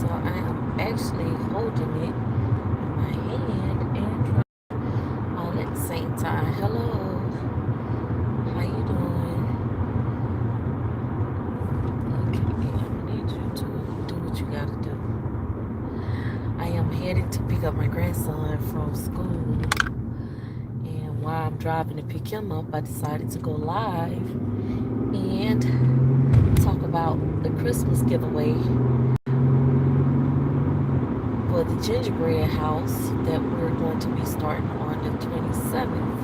So I am actually holding it in my hand and all at the same time. Hello, how you doing? Okay, I need you to do what you gotta do. I am headed to pick up my grandson from school, and while I'm driving to pick him up, I decided to go live and talk about the Christmas giveaway for the gingerbread house that we're going to be starting on the 27th.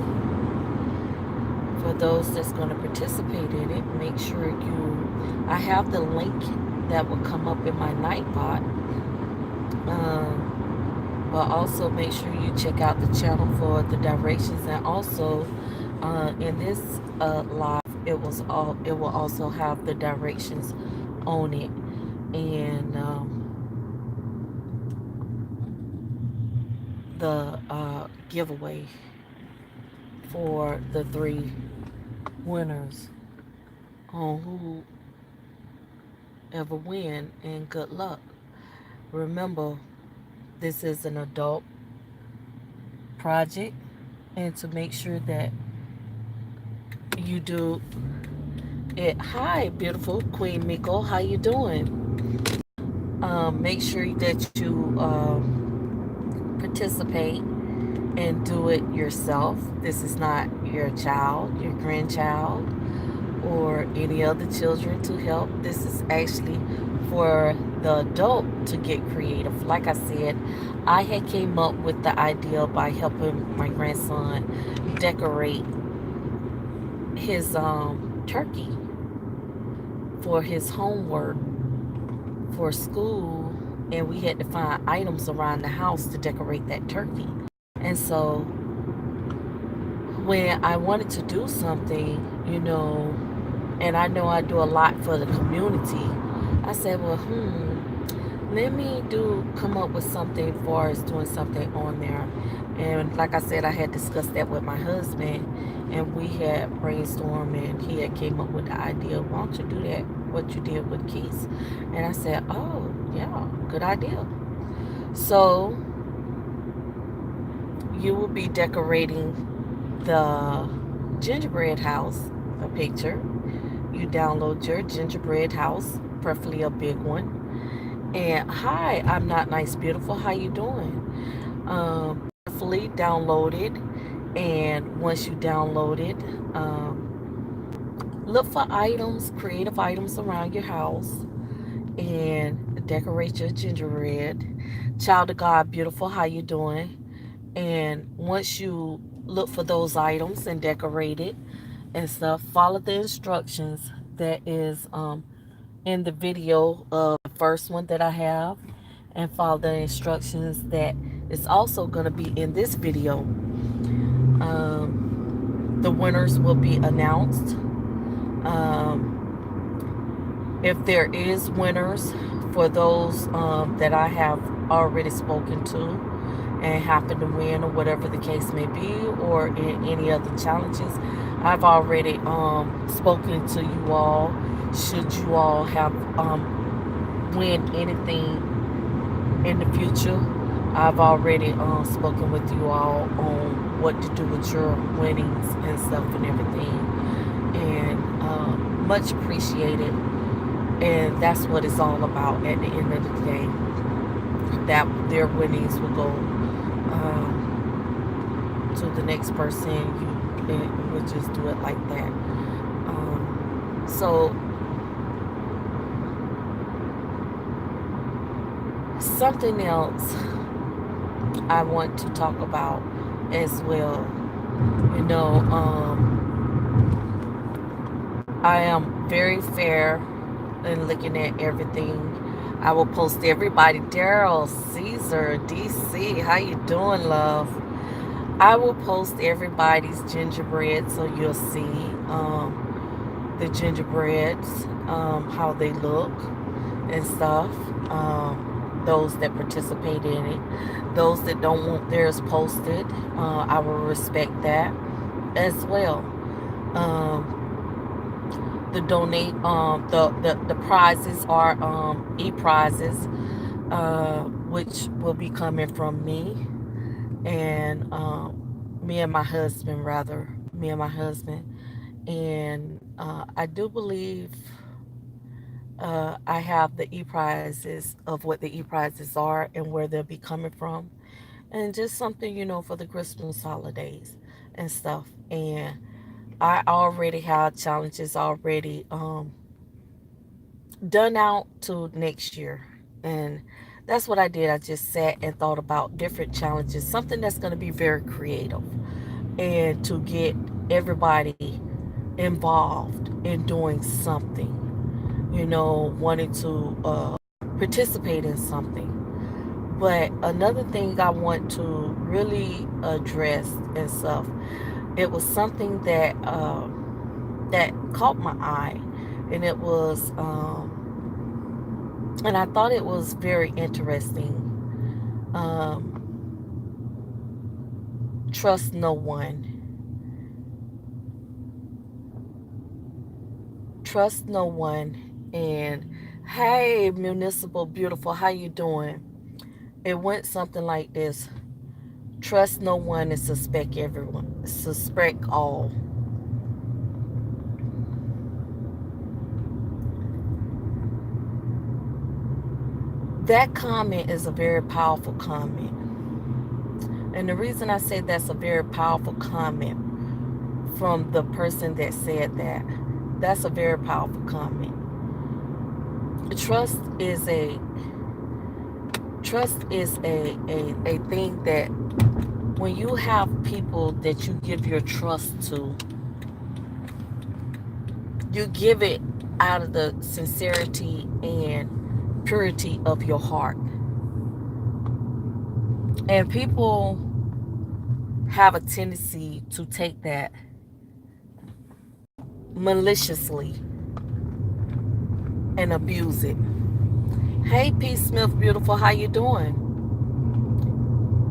For those that's going to participate in it, make sure I have the link that will come up in my Nightbot. But also make sure you check out the channel for the directions, and also in this live, it will also have the directions on it, and the giveaway for the 3 winners on who ever win, and good luck. Remember, this is an adult project, and to make sure that you do it. Hi, beautiful Queen Miko, how you doing? Make sure that you participate and do it yourself. This is not your child, your grandchild, or any other children to help. This is actually for the adult to get creative. Like I said, I had came up with the idea by helping my grandson decorate his turkey for his homework for school, and we had to find items around the house to decorate that turkey. And so when I wanted to do something, and I know I do a lot for the community, I said, well, let me come up with something for us doing something on there. And like I said, I had discussed that with my husband, and we had brainstormed, and he had came up with the idea, why don't you do that, what you did with Keith? And I said, oh, yeah, good idea. So you will be decorating the gingerbread house, a picture. You download your gingerbread house, preferably a big one. And hi, I'm not nice, beautiful. How you doing? Preferably download it. And once you download it, look for items, creative items around your house, and decorate your gingerbread. Child of God, beautiful. How you doing? And once you look for those items and decorate it and stuff, follow the instructions that is in the video of the first one that I have, and follow the instructions that is also going to be in this video. The winners will be announced. If there is winners for those that I have already spoken to and happen to win, or whatever the case may be, or in any other challenges, I've already spoken to you all. Should you all have win anything in the future, I've already spoken with you all on what to do with your winnings and stuff and everything, and much appreciated. And that's what it's all about at the end of the day, that their winnings will go to the next person. And we'll just do it like that. So something else I want to talk about as well. I am very fair in looking at everything. I will post everybody. Daryl, Caesar, DC, how you doing, love? I will post everybody's gingerbread so you'll see the gingerbreads, how they look and stuff. Those that participate in it. Those that don't want theirs posted, I will respect that as well. The donate the prizes are e-prizes. which will be coming from me and me and my husband, rather, me and my husband. And I do believe I have the e-prizes of what the e-prizes are and where they'll be coming from. And just something, for the Christmas holidays and stuff. And I already have challenges already done out to next year. And that's what I did. I just sat and thought about different challenges, something that's going to be very creative, and to get everybody involved in doing something, wanting to participate in something. But another thing I want to really address and stuff, it was something that caught my eye, and it was and I thought it was very interesting. Trust no one. Trust no one. And hey, municipal beautiful, how you doing? It went something like this: trust no one and suspect everyone. Suspect all. That comment is a very powerful comment. And the reason I say that's a very powerful comment from the person that said that, that's a very powerful comment. Trust is a a thing that when you have people that you give your trust to, you give it out of the sincerity and purity of your heart. And people have a tendency to take that maliciously and abuse it. Hey, P. Smith, beautiful, how you doing?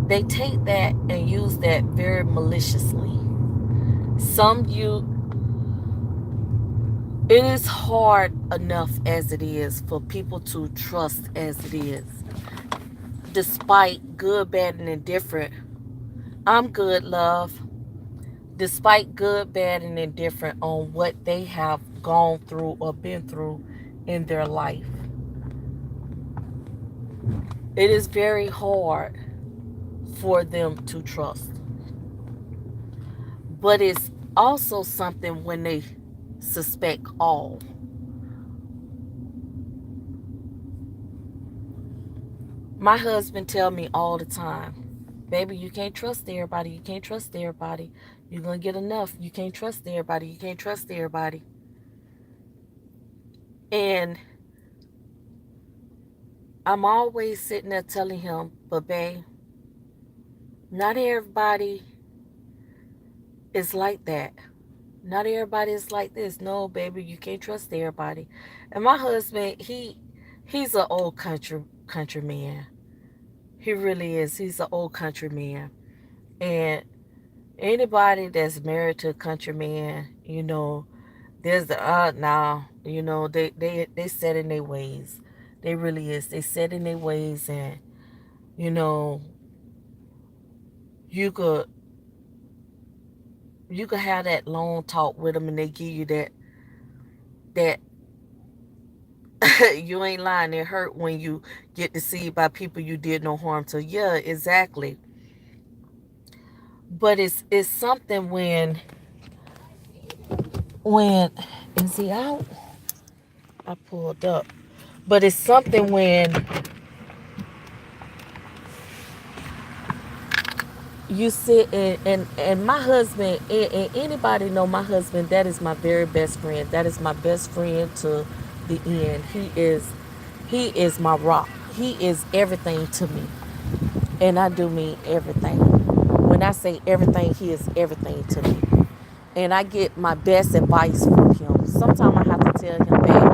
They take that and use that very maliciously. Some you, it is hard enough as it is for people to trust as it is. Despite good, bad, and indifferent, I'm good, love. Despite good, bad, and indifferent on what they have gone through or been through in their life, it is very hard for them to trust. But it's also something when they suspect all. My husband tell me all the time, baby, you can't trust everybody. You can't trust everybody. You're going to get enough. You can't trust everybody. You can't trust everybody. And I'm always sitting there telling him, but babe, not everybody is like that. Not everybody is like this. No, baby, you can't trust everybody. And my husband, he's an old country man. He really is. He's an old country man. And anybody that's married to a country man, there's the now, they set in their ways. They really is. They set in their ways, and you know, you could you could have that long talk with them, and they give you that you ain't lying. It hurt when you get deceived by people you did no harm to. Yeah, exactly. But it's something when is he out? I pulled up. But it's something when you sit and my husband, and anybody know my husband, that is my very best friend. That is my best friend to the end. He is my rock. He is everything to me. And I do mean everything. When I say everything, he is everything to me. And I get my best advice from him. Sometimes I have to tell him, babe,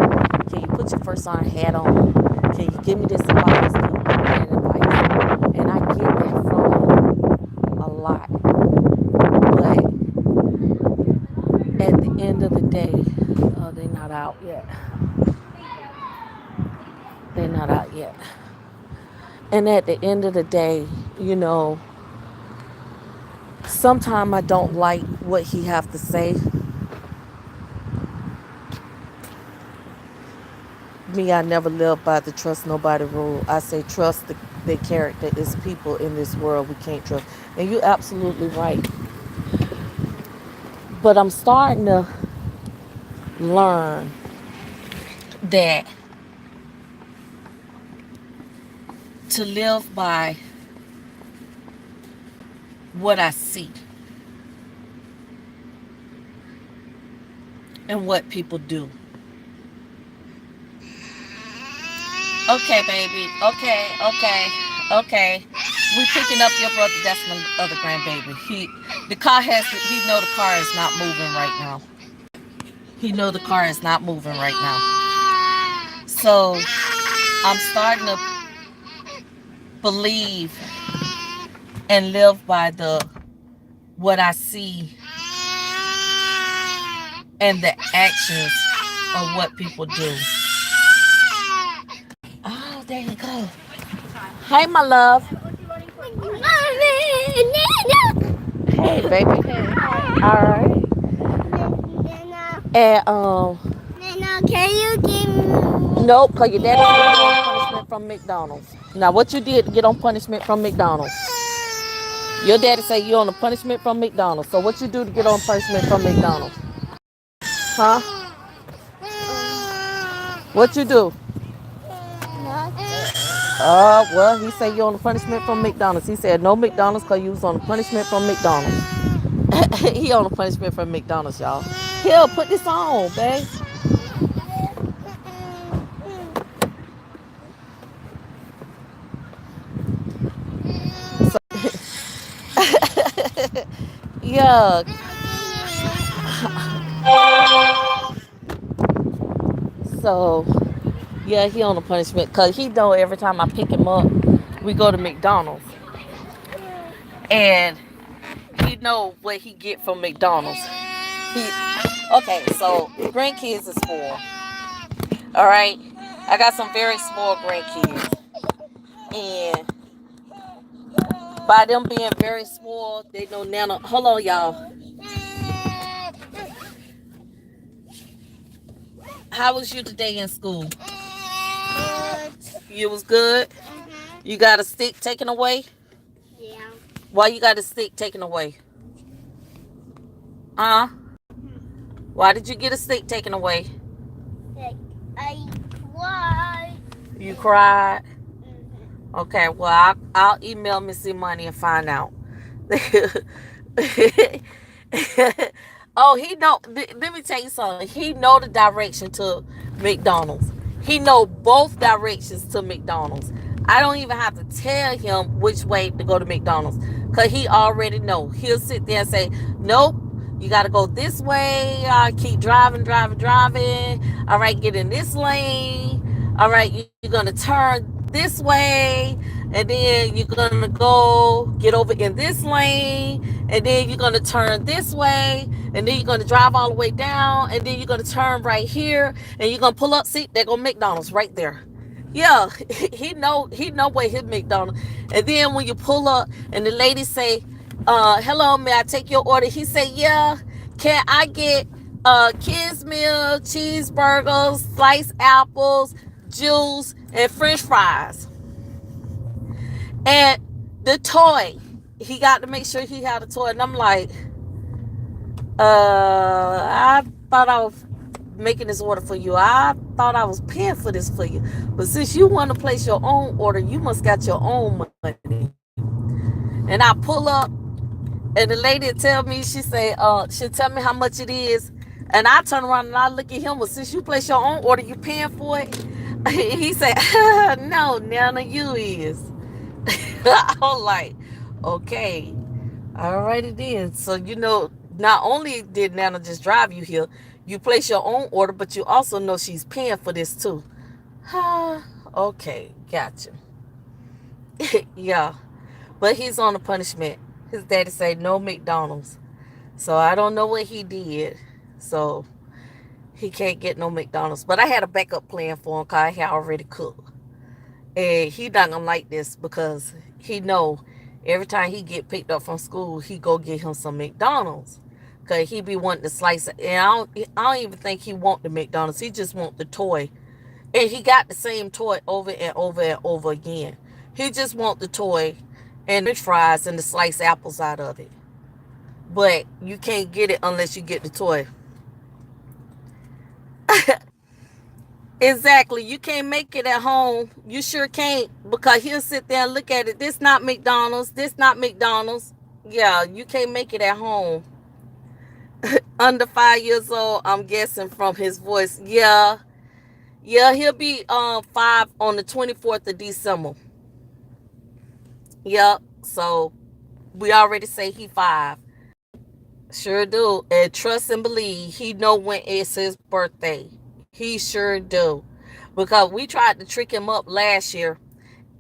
can you put your first on hat on? Can you give me this advice? Can you give me that advice? And I get that from him a lot. But at the end of the day, they're not out yet. They're not out yet. And at the end of the day, you know, sometimes I don't like what he have to say. Me, I never live by the trust nobody rule. I say trust the character. It's people in this world we can't trust. And you're absolutely right. But I'm starting to learn that to live by what I see and what people do. Okay, baby. Okay, okay, okay. We picking up your brother. That's my other grandbaby. He know the car is not moving right now. He know the car is not moving right now. So I'm starting to believe and live by the what I see and the actions of what people do. Oh, there you go. Hey, my love. Hey, baby. All right. And Nana, can you give me? nope, cause your daddy get on punishment from McDonald's. Now, what you did to get on punishment from McDonald's? Your daddy say you on a punishment from McDonald's. So what you do to get on punishment from McDonald's? Huh? What you do? Well, he said you on a punishment from McDonald's. He said no McDonald's cause you was on a punishment from McDonald's. He on a punishment from McDonald's, y'all. Here, put this on, babe. Yeah. So, yeah, he on a punishment because he know every time I pick him up, we go to McDonald's. And he know what he get from McDonald's. Okay, so grandkids is spoiled. All right, I got some very small grandkids, and by them being very small, they know Nana. Hold on, y'all. How was you today in school? You was good. You got a stick taken away? Yeah. Why you got a stick taken away? Huh? Why did you get a stick taken away? I cried. You cried? Okay, well, I'll email Missy Money and find out. Oh, he know. Let me tell you something. He know the direction to McDonald's. He know both directions to McDonald's. I don't even have to tell him which way to go to McDonald's because he already know. He'll sit there and say, nope, you got to go this way. Keep driving. All right, get in this lane. All right, you're going to turn this way. And then you're going to go get over in this lane. And then you're going to turn this way. And then you're going to drive all the way down. And then you're going to turn right here. And you're going to pull up. See, there go McDonald's right there. Yeah, he know where his McDonald's. And then when you pull up and the lady say, hello, may I take your order? He say, yeah, can I get kids meal, cheeseburgers, sliced apples, juice, and french fries? And the toy, he got to make sure he had a toy. And I'm like, I thought I was making this order for you. I thought I was paying for this for you. But since you want to place your own order, you must got your own money. And I pull up, and the lady tell me, she tell me how much it is. And I turn around and I look at him. Well, since you place your own order, you paying for it? He said, no, Nana, you is. I'm like, okay, all righty then. So, not only did Nana just drive you here, you place your own order, but you also know she's paying for this too. Okay, gotcha. Yeah, but he's on a punishment. His daddy say no McDonald's. So I don't know what he did. So he can't get no McDonald's. But I had a backup plan for him because I had already cooked. And he not gonna like this because he know every time he get picked up from school, he go get him some McDonald's. Cause he be wanting to slice it. And I don't even think he want the McDonald's. He just want the toy. And he got the same toy over and over and over again. He just want the toy and the fries and the sliced apples out of it. But you can't get it unless you get the toy. Exactly. You can't make it at home. You sure can't, because he'll sit there and look at it. This not McDonald's. This not McDonald's. Yeah, you can't make it at home. Under 5 years old, I'm guessing from his voice. Yeah. Yeah, he'll be 5 on the 24th of December. Yep. So we already say he 5. Sure do. And trust and believe he know when it's his birthday. He sure do. Because we tried to trick him up last year.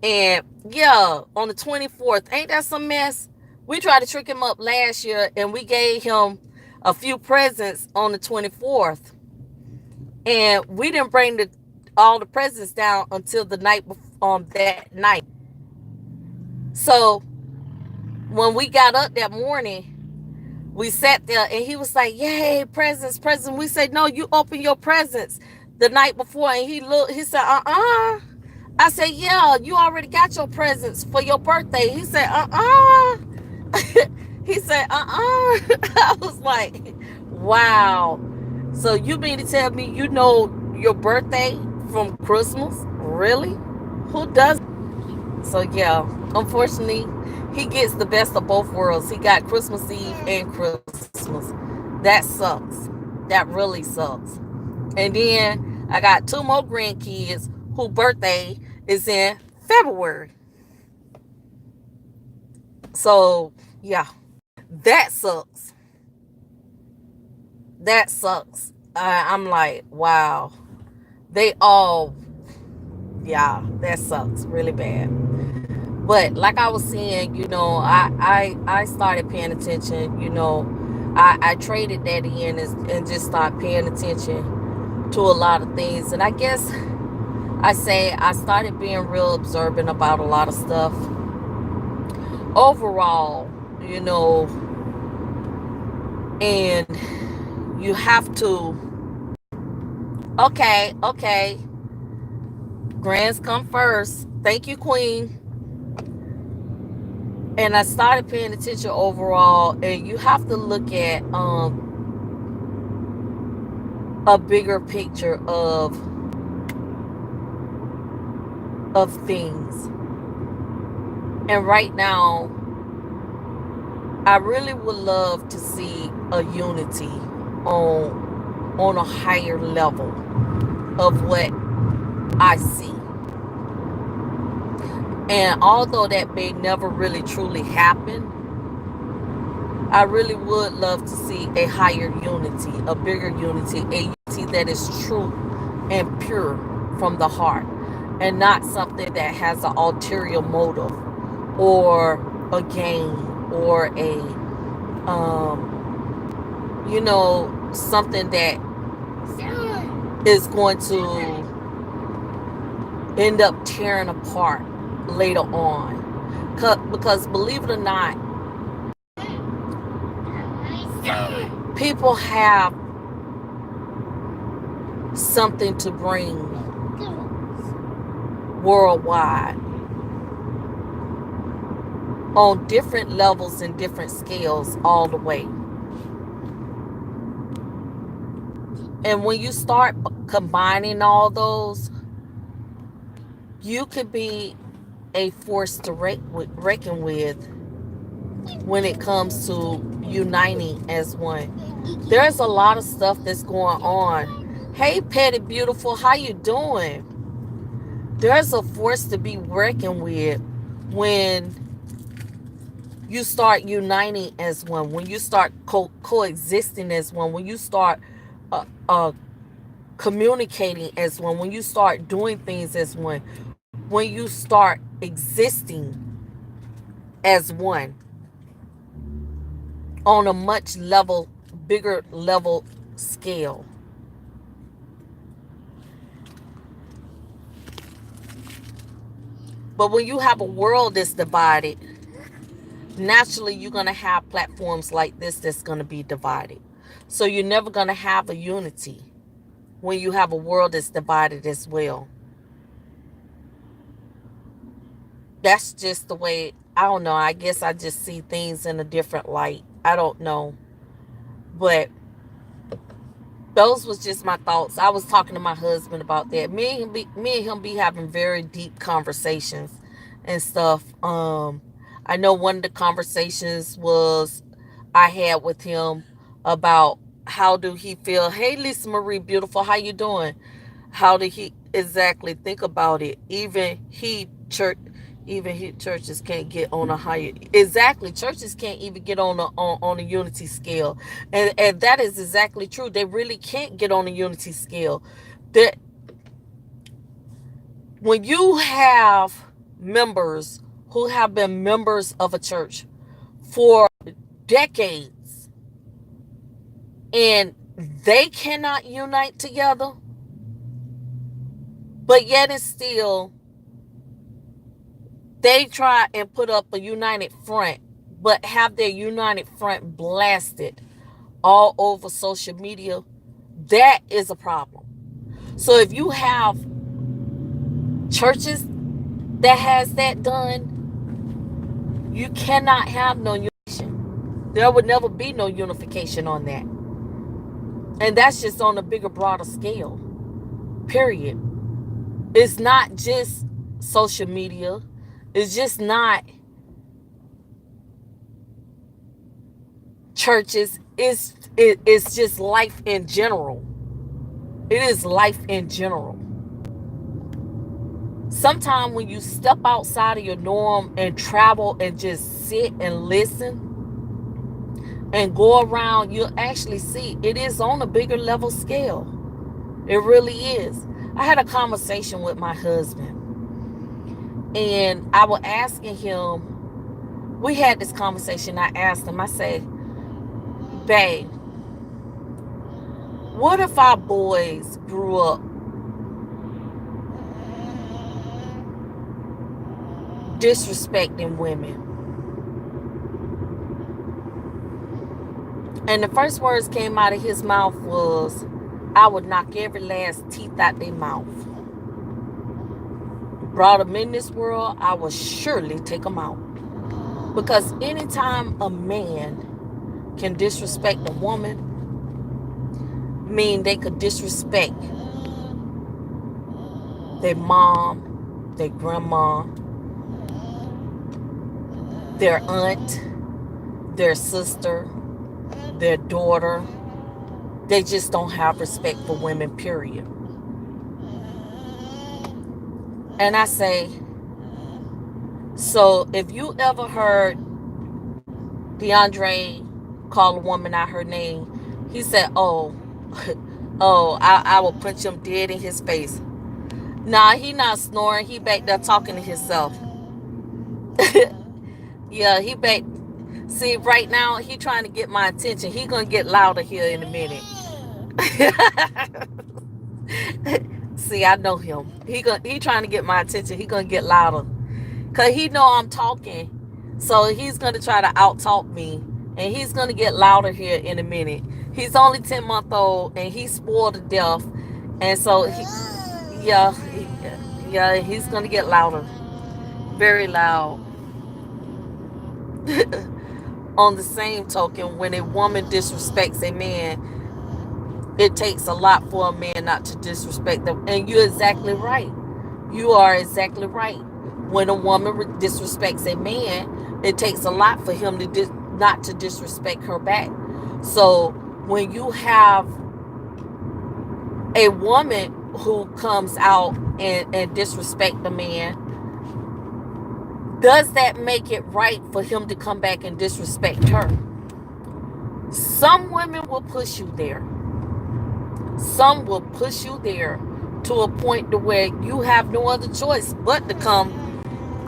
And yeah, on the 24th, ain't that some mess? We tried to trick him up last year and we gave him a few presents on the 24th. And we didn't bring all the presents down until the night that night. So when we got up that morning, we sat there and he was like, "Yay, presents, presents." We said, "No, you open your presents the night before." And he said, I said, "Yeah, you already got your presents for your birthday." He said, He said, I was like, wow. So you mean to tell me you know your birthday from Christmas? Really? Who does? So yeah, unfortunately, he gets the best of both worlds. He got Christmas Eve and Christmas. That sucks. That really sucks. And then I got 2 more grandkids whose birthday is in February. So yeah, that sucks. That sucks. I'm like, wow. They all, yeah, that sucks really bad. But like I was saying, I started paying attention. I traded that in and just started paying attention to a lot of things. And I guess I say I started being real observant about a lot of stuff. Overall, and you have to, okay, grands come first. Thank you, Queen. And I started paying attention overall, and you have to look at a bigger picture of things. And right now, I really would love to see a unity on a higher level of what I see. And although that may never really truly happen, I really would love to see a higher unity, a bigger unity, a unity that is true and pure from the heart, and not something that has an ulterior motive or a gain or something that is going to end up tearing apart later on. Because believe it or not, people have something to bring worldwide on different levels and different scales all the way. And when you start combining all those, you could be a force to reckon with when it comes to uniting as one. There's a lot of stuff that's going on. Hey, Petty Beautiful, how you doing? There's a force to be reckoned with when you start uniting as one, when you start coexisting as one, when you start communicating as one, when you start doing things as one, when you start existing as one on a much bigger level scale. But when you have a world that's divided, naturally you're going to have platforms like this that's going to be divided. So you're never going to have a unity when you have a world that's divided as well. That's just the way, I don't know. I guess I just see things in a different light. I don't know. But those was just my thoughts. I was talking to my husband about that. Me and him be having very deep conversations and stuff. I know one of the conversations was I had with him about how do he feel. Hey, Lisa Marie, beautiful, how you doing? How did he exactly think about it? Even he churches can't get on a higher, exactly, churches can't even get on a unity scale, and that is exactly true. They really can't get on a unity scale. That when you have members who have been members of a church for decades and they cannot unite together, but yet and still they try and put up a united front, but have their united front blasted all over social media, that is a problem. So if you have churches that has that done, you cannot have no unification. There would never be no unification on that. And that's just on a bigger, broader scale. Period. It's not just social media. It's just not churches. It's just life in general. It is life in general. Sometimes when you step outside of your norm and travel and just sit and listen and go around, you'll actually see it is on a bigger level scale. It really is. I had a conversation with my husband and I was asking him, we had this conversation. I asked him, I said, babe, what if our boys grew up disrespecting women? And the first words came out of his mouth was, I would knock every last teeth out their mouth. Brought them in this world, I will surely take them out. Because anytime a man can disrespect a woman, mean they could disrespect their mom, their grandma, their aunt, their sister, their daughter. They just don't have respect for women, period. And I say, so if you ever heard DeAndre call a woman out her name, he said, oh, I will punch him dead in his face. Nah, he not snoring. He back there talking to himself. Yeah, he back. See, right now, he trying to get my attention. He gonna get louder here in a minute. See, I know him. He trying to get my attention. He gonna get louder. Cause he know I'm talking. So he's gonna try to out talk me. And he's gonna get louder here in a minute. He's only 10 months old and he's spoiled to death. And so he's gonna get louder. Very loud. On the same token, when a woman disrespects a man, it takes a lot for a man not to disrespect them. And you're exactly right. You are exactly right. When a woman disrespects a man, it takes a lot for him to not to disrespect her back. So when you have a woman who comes out and disrespect the man, does that make it right for him to come back and disrespect her? Some women will push you there. Some will push you there to a point to where you have no other choice but to come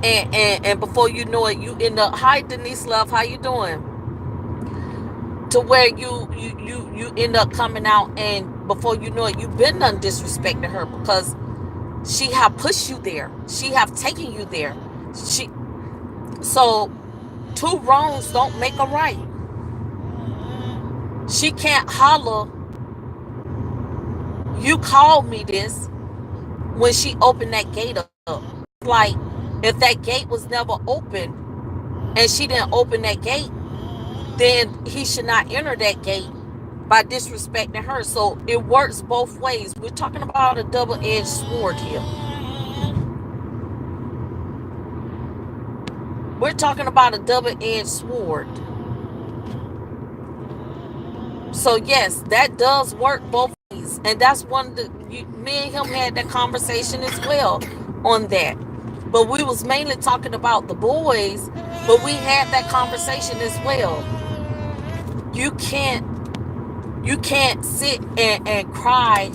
and before you know it, you end up, hi Denise love, how you doing? To where you end up coming out and before you know it, you've been done disrespecting her because She have pushed you there. She have taken you there. She so two wrongs don't make a right. She can't holler, you called me this, when she opened that gate up. Like, if that gate was never open and she didn't open that gate, then he should not enter that gate by disrespecting her. So it works both ways. We're talking about a double-edged sword here. We're talking about a double-edged sword. So yes, that does work both ways. And that's one that me and him had that conversation as well on that. But we was mainly talking about the boys, but we had that conversation as well. You can't sit and cry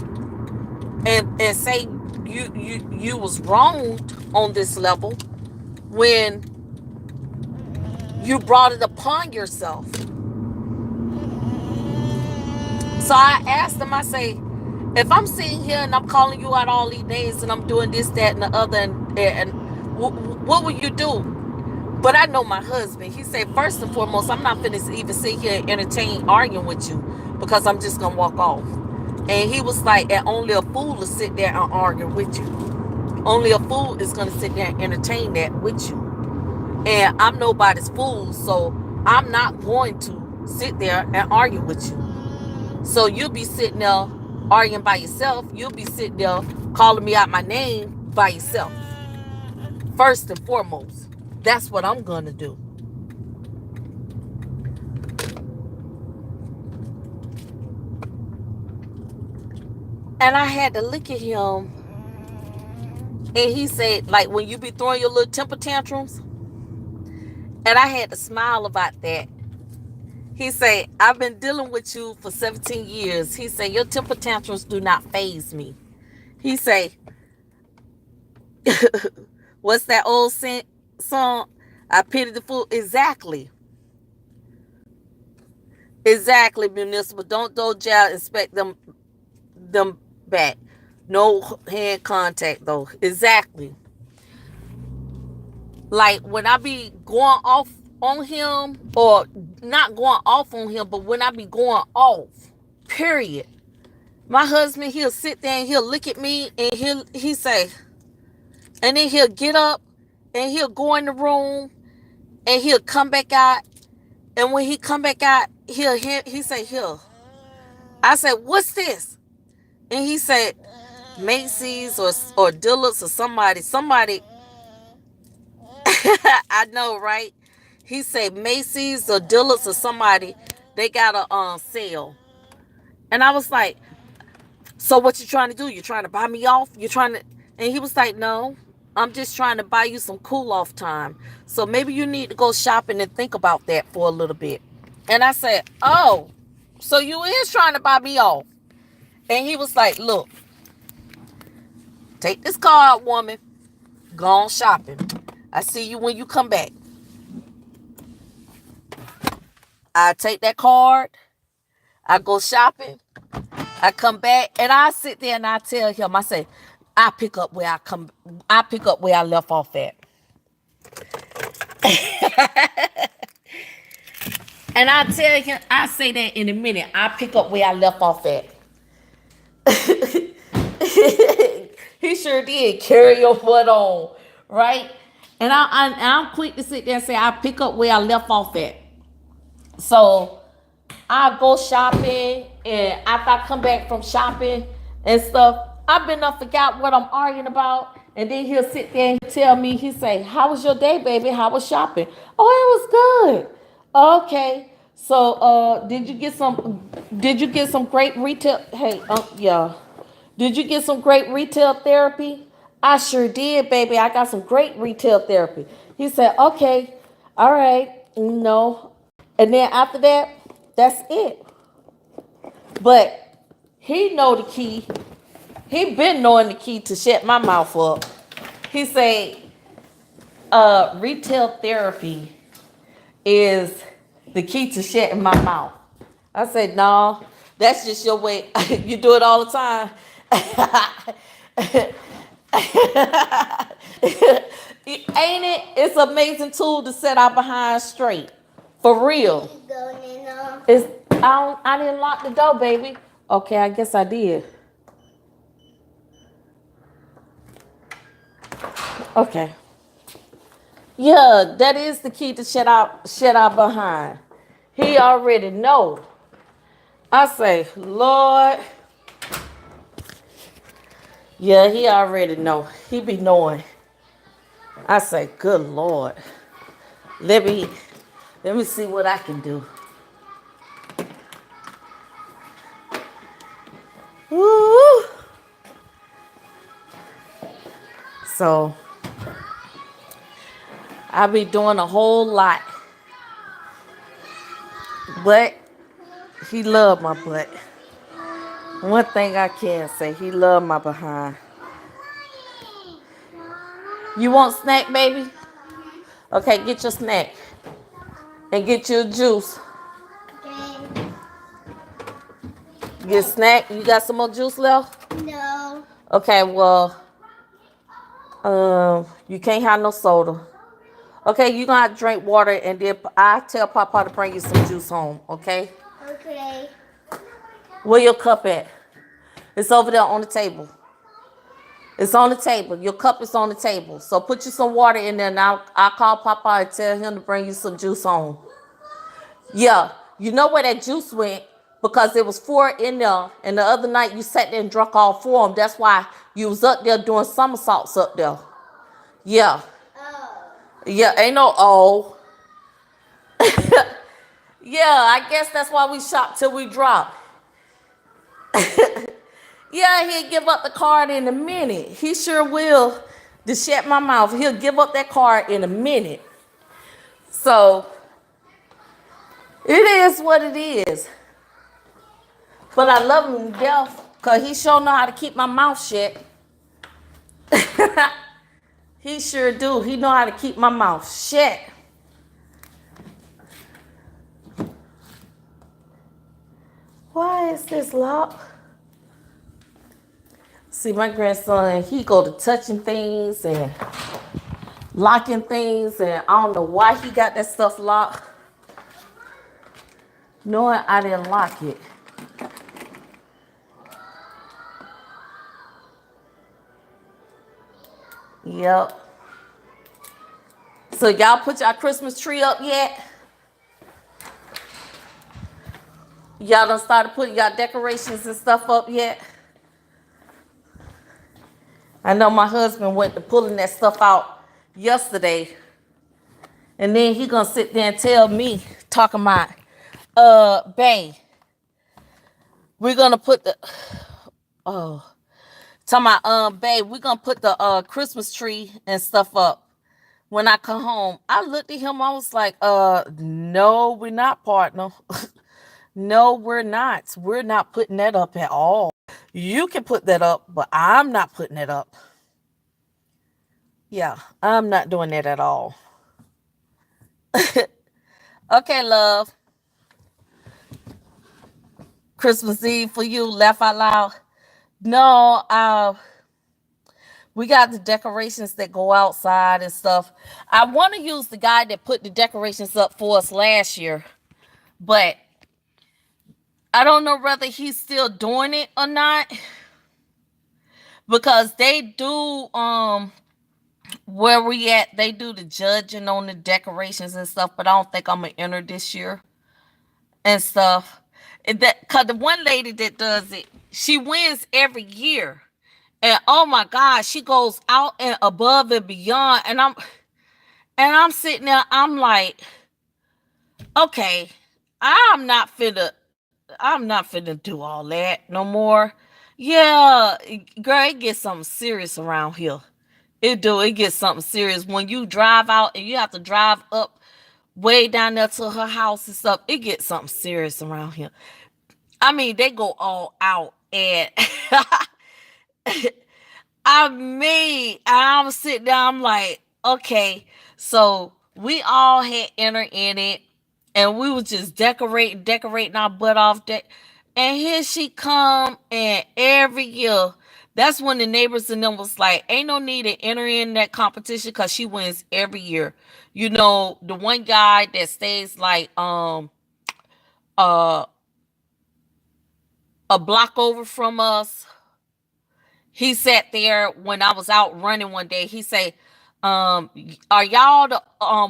and say you was wronged on this level when you brought it upon yourself. So I asked him, I say, if I'm sitting here and I'm calling you out all these days and I'm doing this, that, and the other, and what will you do? But I know my husband. He said, first and foremost, I'm not finna even sit here and entertain arguing with you because I'm just gonna walk off. And he was like, and only a fool will sit there and argue with you. Only a fool is gonna sit there and entertain that with you. And I'm nobody's fool, so I'm not going to sit there and argue with you. So you'll be sitting there arguing by yourself. You'll be sitting there calling me out my name by yourself. First and foremost, that's what I'm going to do. And I had to look at him. And he said, like, when you be throwing your little temper tantrums. And I had to smile about that. He said, I've been dealing with you for 17 years. He said, your temper tantrums do not faze me. He said, what's that old song? I pity the fool. Exactly. Exactly, municipal. Don't go jail, inspect them back. No hand contact, though. Exactly. Like, when I be going off on him, or not going off on him, but when I be going off, period, my husband, he'll sit there and he'll look at me and he say, and then he'll get up and he'll go in the room and he'll come back out, and when he come back out, he say, here. I said, what's this? And he said, Macy's or Dillard's or somebody I know, right? He said Macy's or Dillard's or somebody, they got a sale. And I was like, so what you trying to do? You trying to buy me off? You trying to? And he was like, no, I'm just trying to buy you some cool off time. So maybe you need to go shopping and think about that for a little bit. And I said, oh, so you is trying to buy me off? And he was like, look, take this card, woman. Go on shopping. I see you when you come back. I take that card. I go shopping. I come back and I sit there and I tell him, I say, I pick up where I left off at. And I tell him, I say that in a minute. I pick up where I left off at. He sure did carry your foot on, right? And I'm quick to sit there and say, I pick up where I left off at. So I go shopping, and after I come back from shopping and stuff, I've been up forgot what I'm arguing about. And then he'll sit there and tell me, he say, how was your day, baby? How was shopping? Oh, it was good. Okay. So did you get some great retail? Hey, yeah. Did you get some great retail therapy? I sure did, baby. I got some great retail therapy. He said, okay, all right, no. And then after that, that's it. But he know the key. He been knowing the key to shut my mouth up. He said, retail therapy is the key to shutting my mouth. I said, no, that's just your way. You do it all the time. Ain't it? It's an amazing tool to set our behind straight. For real. It's I didn't lock the door, baby. Okay, I guess I did. Okay. Yeah, that is the key to shut our behind. He already know. I say, Lord. Yeah, he already know. He be knowing. I say, good Lord. Let me see what I can do. Woo. So I be doing a whole lot. But he love my butt. One thing I can say, he love my behind. You want snack, baby? Okay, get your snack. And get your juice. Get snack. You got some more juice left? No. Okay, well, you can't have no soda. Okay, you gonna have to drink water, and then I tell Papa to bring you some juice home. Okay? Okay. Where your cup at? It's over there on the table. It's on the table. Your cup is on the table. So put you some water in there, and I'll call Papa and tell him to bring you some juice home. Yeah, you know where that juice went because there was 4 in there, and the other night you sat there and drunk all 4 of them. That's why you was up there doing somersaults up there. Yeah. Oh. Yeah, ain't no oh. Yeah, I guess that's why we shop till we drop. Yeah, he'll give up the card in a minute. He sure will. To shut my mouth, he'll give up that card in a minute. So, it is what it is. But I love him to death because he sure know how to keep my mouth shut. He sure do. He know how to keep my mouth shut. Why is this locked? See, my grandson, he go to touching things and locking things, and I don't know why he got that stuff locked, knowing I didn't lock it. Yep. So y'all put y'all Christmas tree up yet? Y'all done started putting y'all decorations and stuff up yet? I know my husband went to pulling that stuff out yesterday. And then he gonna sit there and tell me, talking about, babe, we're gonna put the, talking about, babe, we're gonna put the Christmas tree and stuff up when I come home. I looked at him, I was like, no, we're not, partner. No, we're not. We're not putting that up at all. You can put that up, but I'm not putting it up. Yeah, I'm not doing that at all. Okay, love. Christmas Eve for you, laugh out loud. No, we got the decorations that go outside and stuff. I want to use the guy that put the decorations up for us last year, but I don't know whether he's still doing it or not, because they do where we at, they do the judging on the decorations and stuff, but I don't think I'm gonna enter this year and stuff. That cause the one lady that does it, she wins every year. And oh my God, she goes out and above and beyond. And I'm sitting there, I'm like, okay, I'm not finna do all that no more. Yeah, girl, it gets something serious around here. It gets something serious. When you drive out and you have to drive up way down there to her house and stuff, it gets something serious around here. I mean, they go all out, and I'm sitting down, I'm like, okay, so we all had entered in it, and we was just decorating our butt off. And here she come, and every year, That's when the neighbors and them was like, ain't no need to enter in that competition because she wins every year. You know, the one guy that stays like uh a block over from us, he sat there when I was out running one day. He say, are y'all the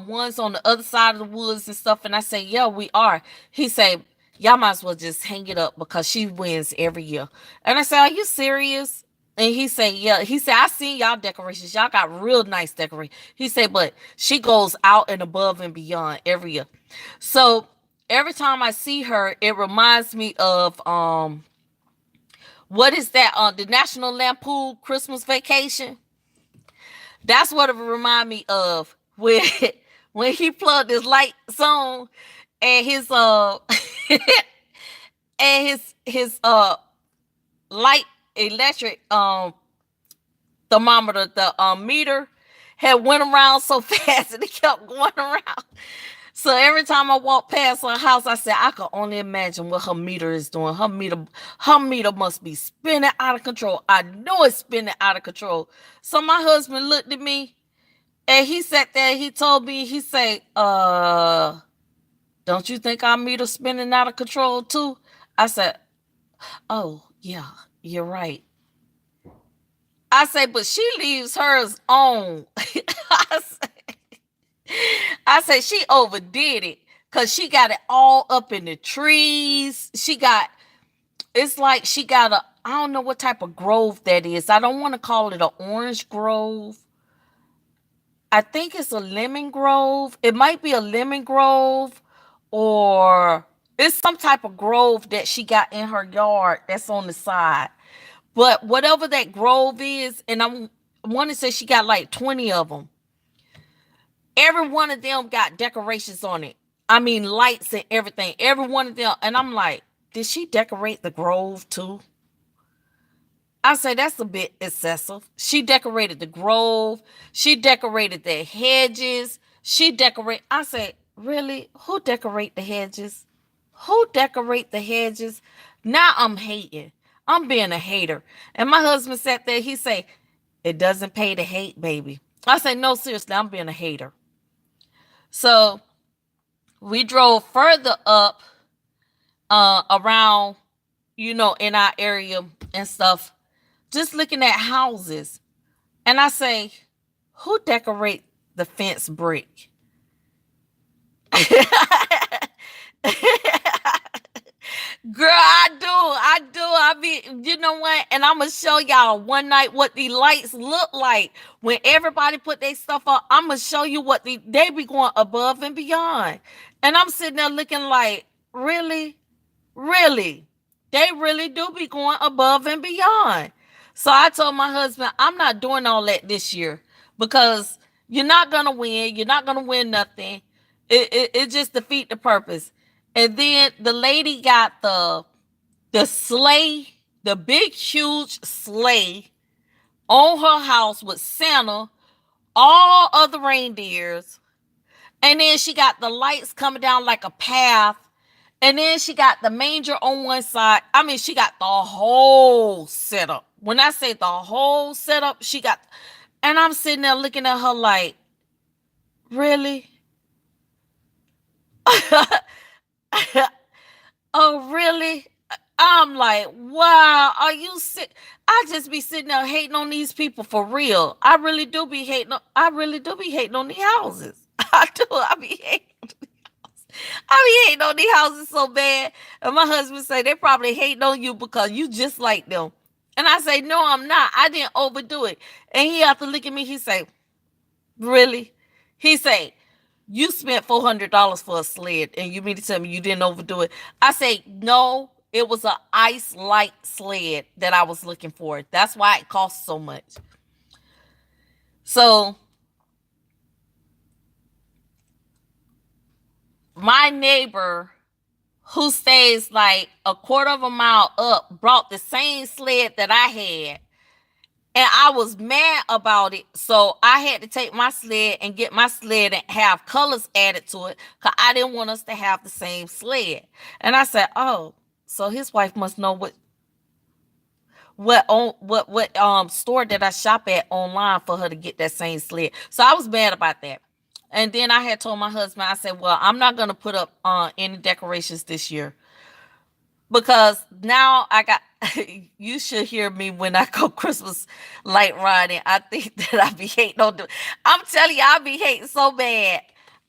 ones on the other side of the woods and stuff? And I say, yeah, we are. He say, y'all might as well just hang it up because she wins every year. And I say, are you serious? And he say, yeah. He said, I seen y'all decorations. Y'all got real nice decorations. He said, but she goes out and above and beyond every year. So every time I see her, it reminds me of what is that? The National Lampoon Christmas Vacation. That's what it remind me of when when he plugged his light song and his and his light electric thermometer, the meter had went around so fast and it kept going around. So every time I walk past her house, I said I could only imagine what her meter is doing. Her meter must be spinning out of control. I know it's spinning out of control. So my husband looked at me and he sat there. He told me, he said, don't you think our meter spinning out of control too? I said, oh yeah, you're right. I say, but she leaves hers on. I say she overdid it because she got it all up in the trees. It's like she got I don't know what type of grove that is. I don't want to call it an orange grove. I think it's a lemon grove. It might be a lemon grove or it's some type of grove that she got in her yard that's on the side. But whatever that grove is, and I want to say she got like 20 of them. Every one of them got decorations on it. I mean, lights and everything. Every one of them. And I'm like, did she decorate the grove too? I say that's a bit excessive. She decorated the grove. She decorated the hedges. I say, really? Who decorate the hedges? Who decorate the hedges? Now I'm hating. I'm being a hater. And my husband sat there. He say, it doesn't pay to hate, baby. I say, no, seriously, I'm being a hater. So we drove further up around, in our area and stuff, just looking at houses. And I say, who decorate the fence brick? Girl, I do. I do. I mean, you know what? And I'm going to show y'all one night what the lights look like. When everybody put their stuff up, I'm going to show you what they be going above and beyond. And I'm sitting there looking like, really? Really? They really do be going above and beyond. So I told my husband, I'm not doing all that this year because you're not going to win. You're not going to win nothing. It just defeat the purpose. And then the lady got the sleigh, the big huge sleigh on her house with Santa, all of the reindeers. And then she got the lights coming down like a path. And then she got the manger on one side. I mean, she got the whole setup. When I say the whole setup, she got, and I'm sitting there looking at her like, really? Oh, really? I'm like, wow, are you sick? I just be sitting there hating on these people for real. I really do be hating on the houses. I do. I be hating on these houses so bad. And my husband say they probably hating on you because you just like them. And I say, no, I'm not. I didn't overdo it. And he have to look at me. He say, really? He say, you spent $400 for a sled and you mean to tell me you didn't overdo it? I say, no, it was an ice light sled that I was looking for. That's why it cost so much. So my neighbor who stays like a quarter of a mile up brought the same sled that I had. And I was mad about it. So I had to take my sled and get my sled and have colors added to it because I didn't want us to have the same sled. And I said, oh, so his wife must know what store that I shop at online for her to get that same sled. So I was mad about that. And then I had told my husband, I said, well, I'm not gonna put up any decorations this year because now I got you should hear me when I go Christmas light riding. I think that I be hating on the I'm telling you, I be hating so bad.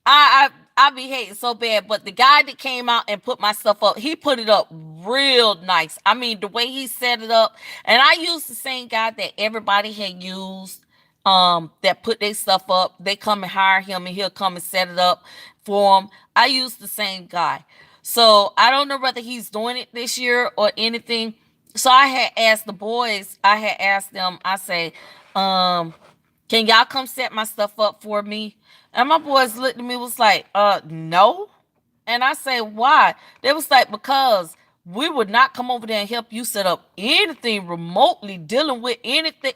I be hating so bad. But the guy that came out and put my stuff up, he put it up real nice. I mean, the way he set it up, and I used the same guy that everybody had used that put their stuff up. They come and hire him and he'll come and set it up for them. I used the same guy. So I don't know whether he's doing it this year or anything. So I had asked the boys, I had asked them, I say, um, can y'all come set my stuff up for me? And my boys looked at me, was like, no. And I say, why? They was like, because we would not come over there and help you set up anything remotely dealing with anything.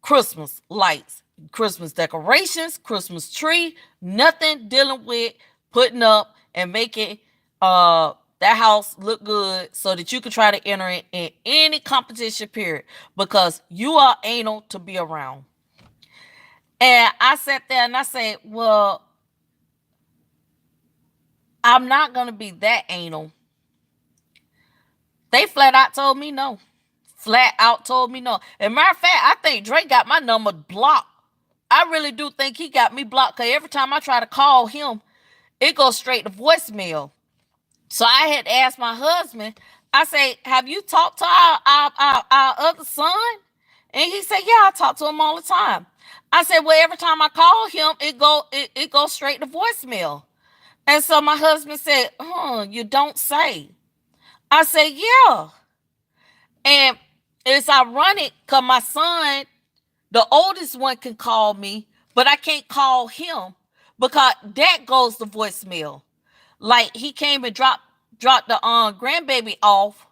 Christmas lights, Christmas decorations, Christmas tree, nothing dealing with putting up and making that house look good so that you can try to enter it in any competition period because you are anal to be around. And I sat there and I said, well, I'm not going to be that anal. They flat out told me no. Flat out told me no. And matter of fact, I think Drake got my number blocked. I really do think he got me blocked because every time I try to call him, it goes straight to voicemail. So I had asked my husband, I say, have you talked to our other son? And he said, yeah, I talk to him all the time. I said, well, every time I call him, it goes straight to voicemail. And so my husband said, you don't say. I said, yeah. And it's ironic because my son, the oldest one, can call me, but I can't call him because that goes to voicemail. Like he came and dropped the grandbaby off,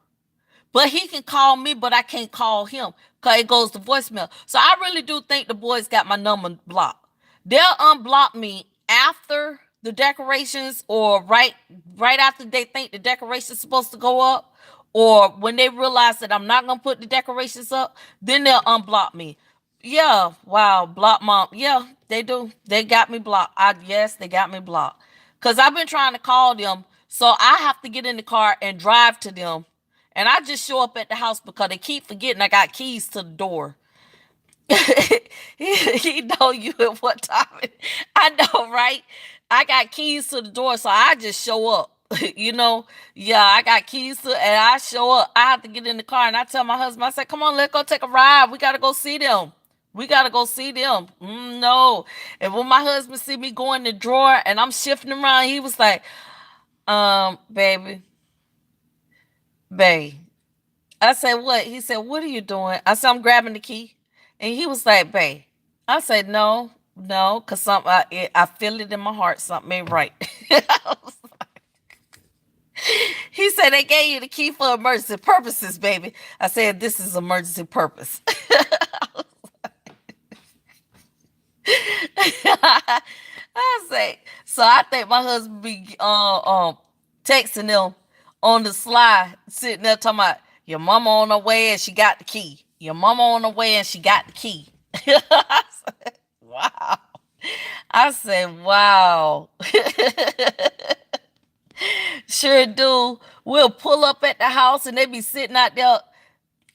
but he can call me, but I can't call him because it goes to voicemail. So I really do think the boys got my number blocked. They'll unblock me after the decorations or right after they think the decoration's supposed to go up, or when they realize that I'm not gonna put the decorations up, then they'll unblock me. Yeah, wow, block mom. Yeah, they do. They got me blocked. Yes, they got me blocked. Cause I've been trying to call them, so I have to get in the car and drive to them. And I just show up at the house because they keep forgetting I got keys to the door. he know you at what time. I know, right? I got keys to the door, so I just show up. you know, yeah, I got keys to, and I show up. I have to get in the car, and I tell my husband, I said, "Come on, let's go take a ride. We gotta go see them. We gotta go see them." No, and when my husband see me go in the drawer and I'm shifting around, he was like, baby, babe." I said, "What?" He said, "What are you doing?" I said, "I'm grabbing the key." And he was like, "Babe." I said, "No, no, because something I feel it in my heart. Something ain't right." He said, "They gave you the key for emergency purposes, baby." I said, "This is emergency purpose." I say, so I think my husband be texting them on the slide, sitting there talking about your mama on her way and she got the key. Your mama on her way and she got the key. I said, wow. I said, wow. Sure do. We'll pull up at the house and they be sitting out there.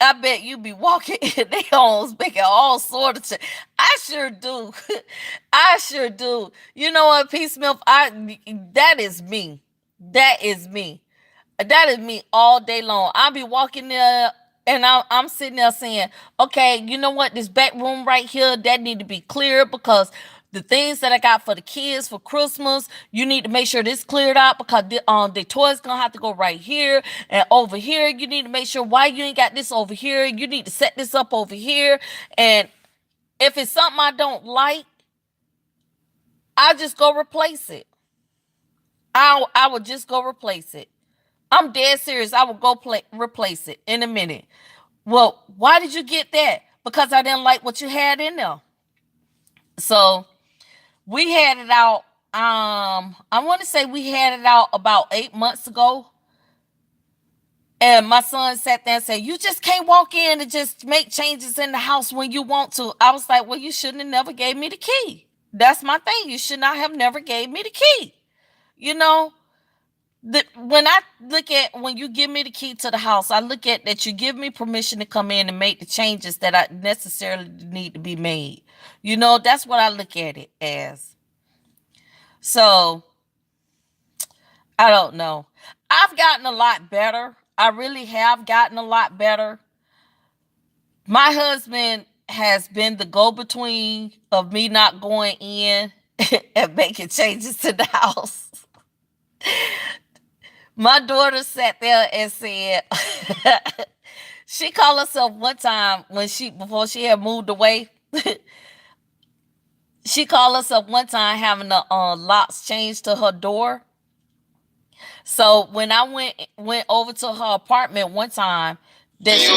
I bet you be walking in they homes making all sort of shit. I sure do. I sure do. You know what, P. Smith? That is me. That is me. That is me all day long. I'll be walking there and I'm sitting there saying, okay, you know what? This back room right here, that need to be clear because the things that I got for the kids for Christmas, you need to make sure this cleared out because the toys gonna have to go right here and over here. You need to make sure why you ain't got this over here. You need to set this up over here. And if it's something I don't like, I'll just go replace it. I would just go replace it. I'm dead serious. I will go replace it in a minute. Well, why did you get that? Because I didn't like what you had in there. So we had it out. I want to say we had it out about 8 months ago. And my son sat there and said, "You just can't walk in and just make changes in the house when you want to." I was like, "Well, you shouldn't have never gave me the key. That's my thing. You should not have never gave me the key." You know, when I look at when you give me the key to the house, I look at that you give me permission to come in and make the changes that I necessarily need to be made. That's what I look at it as. So I don't know. I've gotten a lot better. I really have gotten a lot better. My husband has been the go between of me not going in and making changes to the house. My daughter sat there and said, she called herself one time before she had moved away. She called herself one time having the locks changed to her door. So when I went over to her apartment one time, that she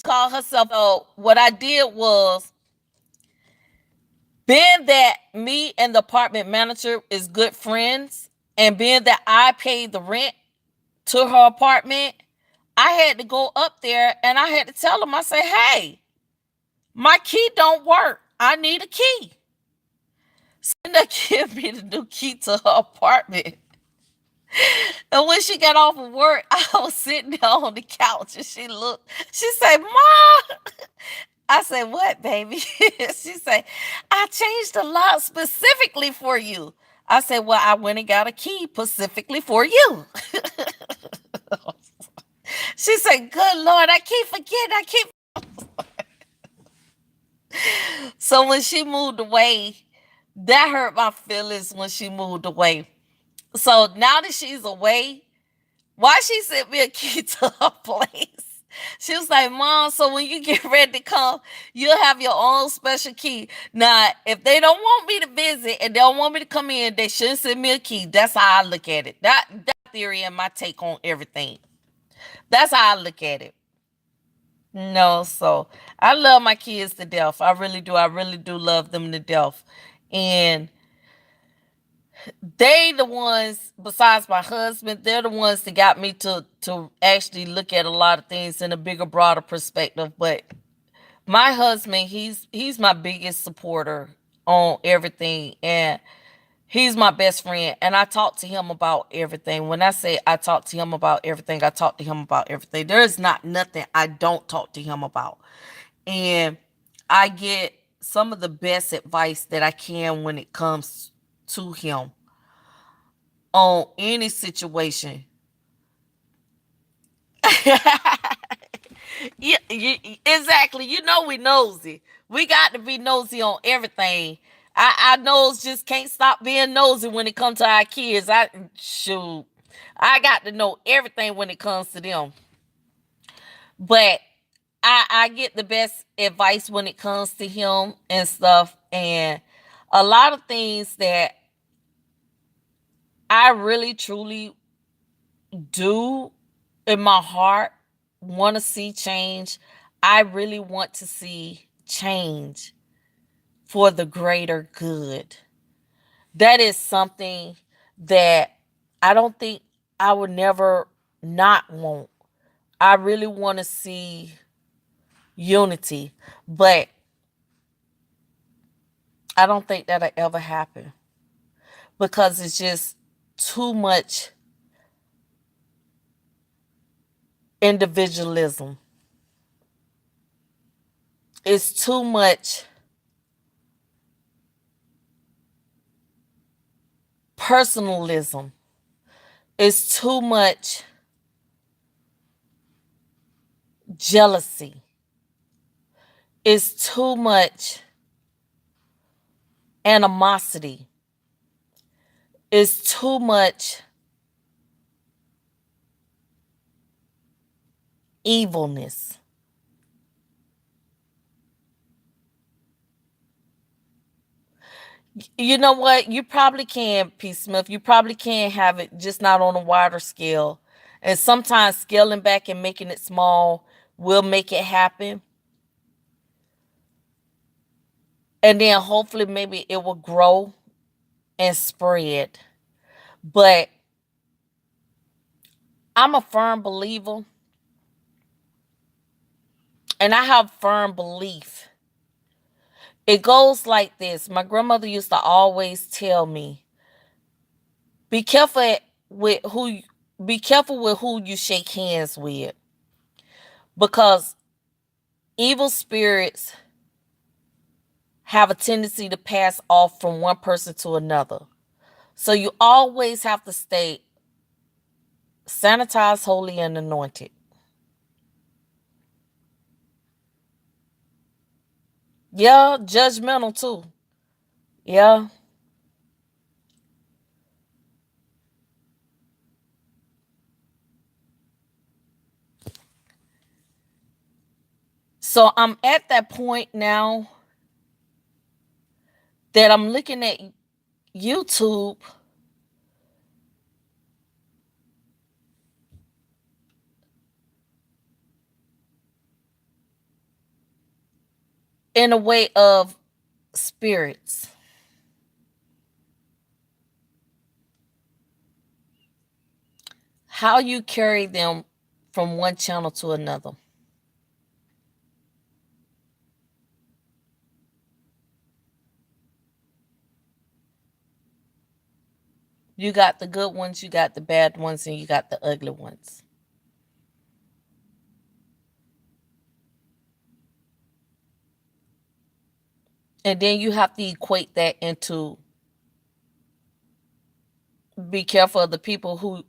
called herself. So what I did was, being that me and the apartment manager is good friends, and being that I paid the rent to her apartment, I had to go up there and I had to tell them, I say, "Hey, my key don't work. I need a key." So they give me the new key to her apartment. And when she got off of work, I was sitting there on the couch and she looked, she said, "Mom." I said, "What, baby?" She said, "I changed the lock specifically for you." I said, "Well, I went and got a key specifically for you." She said, "Good Lord, I keep forgetting. I keep." So when she moved away, that hurt my feelings when she moved away. So now that she's away, why she sent me a key to her place? She was like, "Mom, so when you get ready to come, you'll have your own special key." Now, if they don't want me to visit and they don't want me to come in, they shouldn't send me a key. That's how I look at it. That theory and my take on everything. That's how I look at it. No, so I love my kids to death. I really do. I really do love them to death. And they the ones, besides my husband, they're the ones that got me to actually look at a lot of things in a bigger, broader perspective. But my husband, he's my biggest supporter on everything, and he's my best friend. And I talk to him about everything. When I say I talk to him about everything, I talk to him about everything. There is not nothing I don't talk to him about. And I get some of the best advice that I can when it comes to him on any situation. Yeah, exactly. We nosy. We got to be nosy on everything. Our nose just can't stop being nosy when it comes to our kids. I got to know everything when it comes to them. But I get the best advice when it comes to him and stuff. And a lot of things that I really truly do in my heart want to see change. I really want to see change for the greater good. That is something that I don't think I would never not want. I really want to see unity, but I don't think that'll ever happen because it's just too much individualism. It's too much personalism. It's too much jealousy. It's too much animosity. It's too much evilness. You know what? You probably can, P. Smith. You probably can have it, just not on a wider scale. And sometimes scaling back and making it small will make it happen. And then hopefully maybe it will grow and spread. But I'm a firm believer, and I have firm belief. It goes like this. My grandmother used to always tell me, be careful with who be careful with who you shake hands with, because evil spirits have a tendency to pass off from one person to another. So you always have to stay sanitized, holy, and anointed. Yeah, judgmental too. Yeah. So I'm at that point now that I'm looking at YouTube in a way of spirits. How you carry them from one channel to another. You got the good ones, you got the bad ones, and you got the ugly ones. And then you have to equate that into, be careful of the people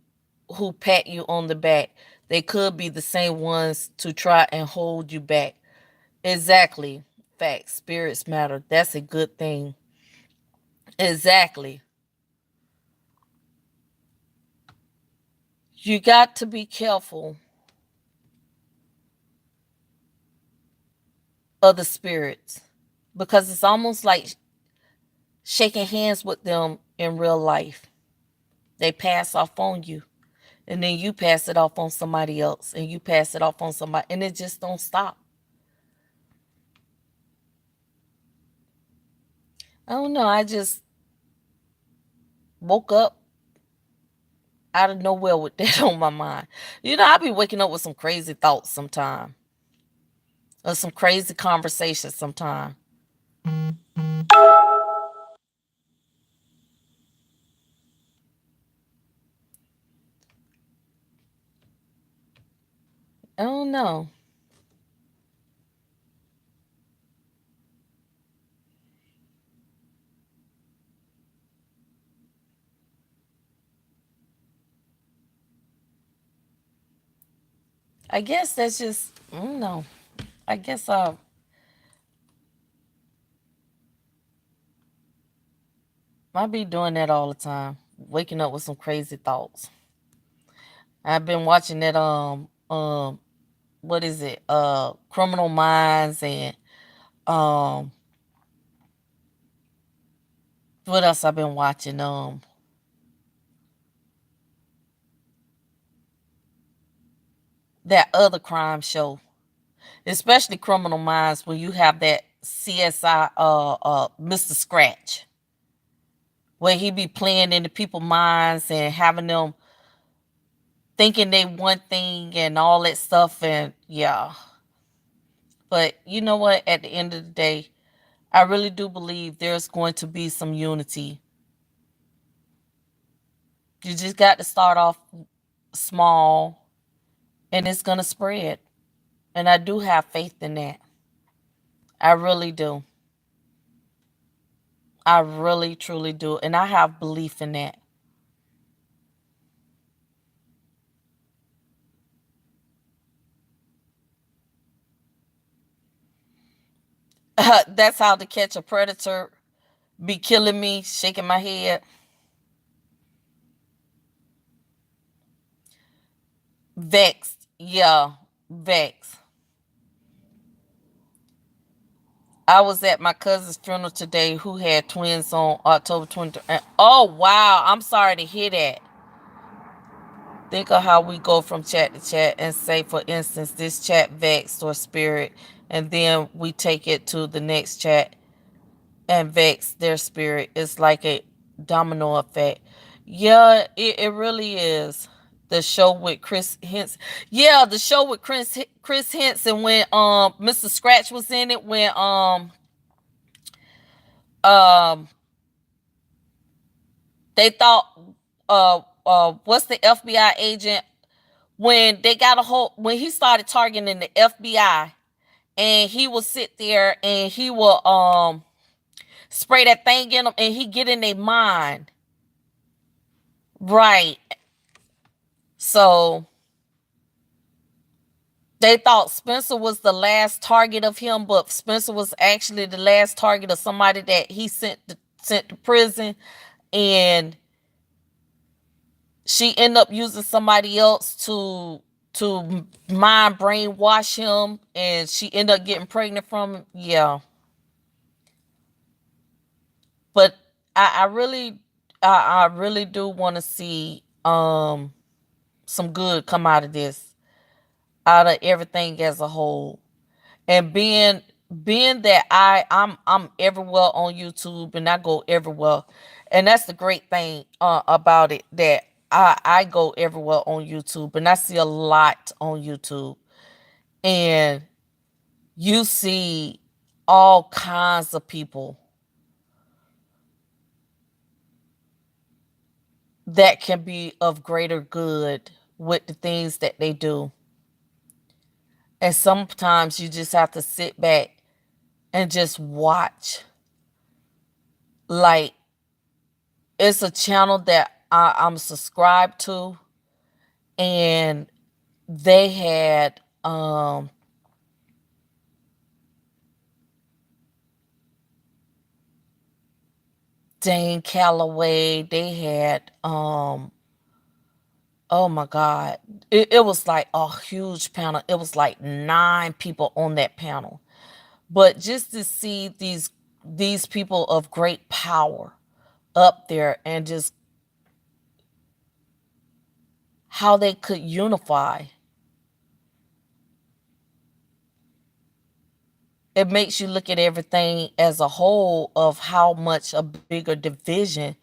who pat you on the back. They could be the same ones to try and hold you back. Exactly. Facts. Spirits matter. That's a good thing. Exactly. You got to be careful of the spirits, because it's almost like shaking hands with them in real life. They pass off on you, and then you pass it off on somebody else, and you pass it off on somebody, and it just don't stop. I don't know. I just woke up out of nowhere with that on my mind. I be waking up with some crazy thoughts sometime, or some crazy conversations sometime. I don't know. I guess that's just, I don't know. I guess I be doing that all the time, waking up with some crazy thoughts. I've been watching that what is it? Criminal Minds, and um what else I've been watching? That other crime show, especially Criminal Minds, when you have that CSI Mr. Scratch, where he be playing into people's minds and having them thinking they one thing and all that stuff, and yeah. But you know what? At the end of the day, I really do believe there's going to be some unity. You just got to start off small, and it's going to spread. And I do have faith in that. I really do. I really, truly do. And I have belief in that. That's how to catch a predator be killing me, shaking my head. Vexed. Yeah, vexed. I was at my cousin's funeral today who had twins on October 20th. Oh, wow. I'm sorry to hear that. Think of how we go from chat to chat and say, for instance, this chat vexed or spirit, and then we take it to the next chat and vex their spirit. It's like domino effect. Yeah, it really is. The show with Chris Henson. Yeah, the show with Chris Henson when Mr. Scratch was in it when um they thought what's the FBI agent when they got a hold when he started targeting the FBI and he will sit there and he will spray that thing in them and he get in their mind. Right. So they thought Spencer was the last target of him, but Spencer was actually the last target of somebody that he sent to prison, and she ended up using somebody else to mind brainwash him, and she ended up getting pregnant from him. Yeah, but I really I really do want to see some good come out of this, out of everything as a whole. And being that I'm everywhere on YouTube and I go everywhere, and that's the great thing about it, that I go everywhere on YouTube and I see a lot on YouTube, and you see all kinds of people that can be of greater good with the things that they do. And sometimes you just have to sit back and just watch. Like, it's a channel that I'm subscribed to, and they had Dane Calloway. They had oh my god, it was like a huge panel. It was like 9 people on that panel. But just to see these people of great power up there and just how they could unify, it makes you look at everything as a whole of how much a bigger division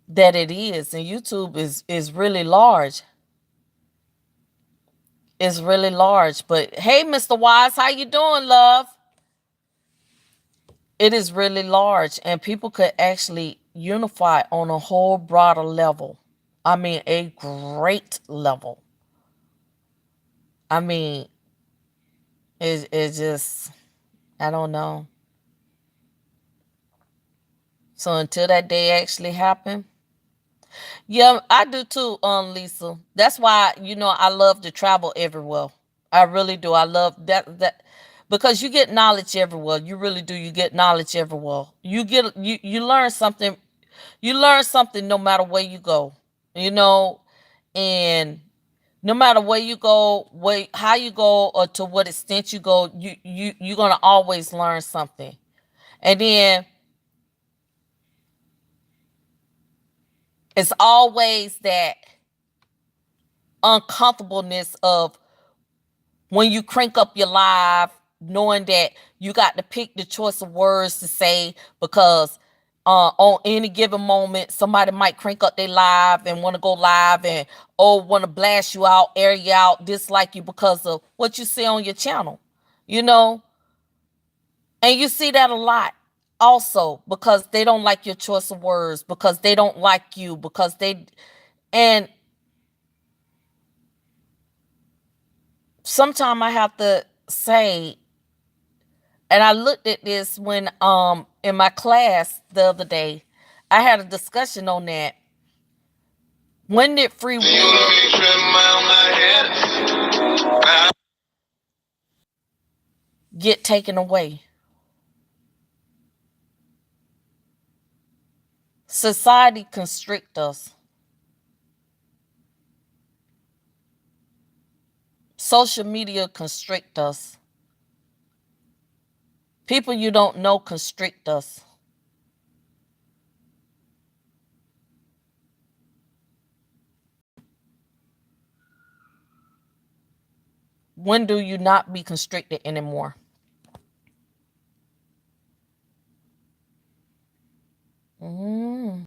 that it is. And YouTube is really large. It's really large. But hey, Mr. Wise, how you doing, love? It is really large, and people could actually unify on a whole broader level. I mean, a great level. I mean, it just, I don't know. So until that day actually happened, yeah, I do too, Lisa. That's why, I love to travel everywhere. I really do. I love that because you get knowledge everywhere. You really do. You get knowledge everywhere. You learn something. You learn something no matter where you go. You know, and no matter where you go, how you go, or to what extent you go, you're gonna always learn something. And then it's always that uncomfortableness of when you crank up your live, knowing that you got to pick the choice of words to say, because on any given moment somebody might crank up their live and want to go live and want to blast you out, air you out, dislike you because of what you see on your channel, you know. And you see that a lot also, because they don't like your choice of words, because they don't like you, because they, and sometimes I have to say, and I looked at this when in my class the other day, I had a discussion on that. When did free will get taken away? Society constrict us. Social media constrict us. People you don't know constrict us. When do you not be constricted anymore? Mm.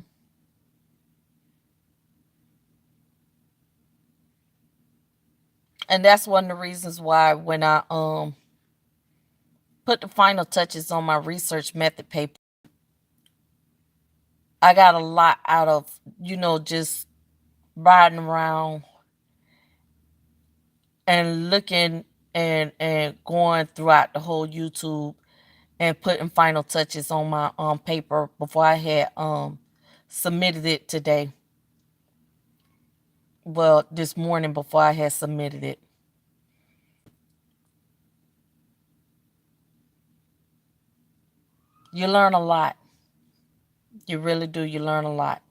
And that's one of the reasons why when I put the final touches on my research method paper, I got a lot out of, just riding around and looking and going throughout the whole YouTube and putting final touches on my paper before I had submitted it today. Well, this morning before I had submitted it. You learn a lot. You really do. You learn a lot.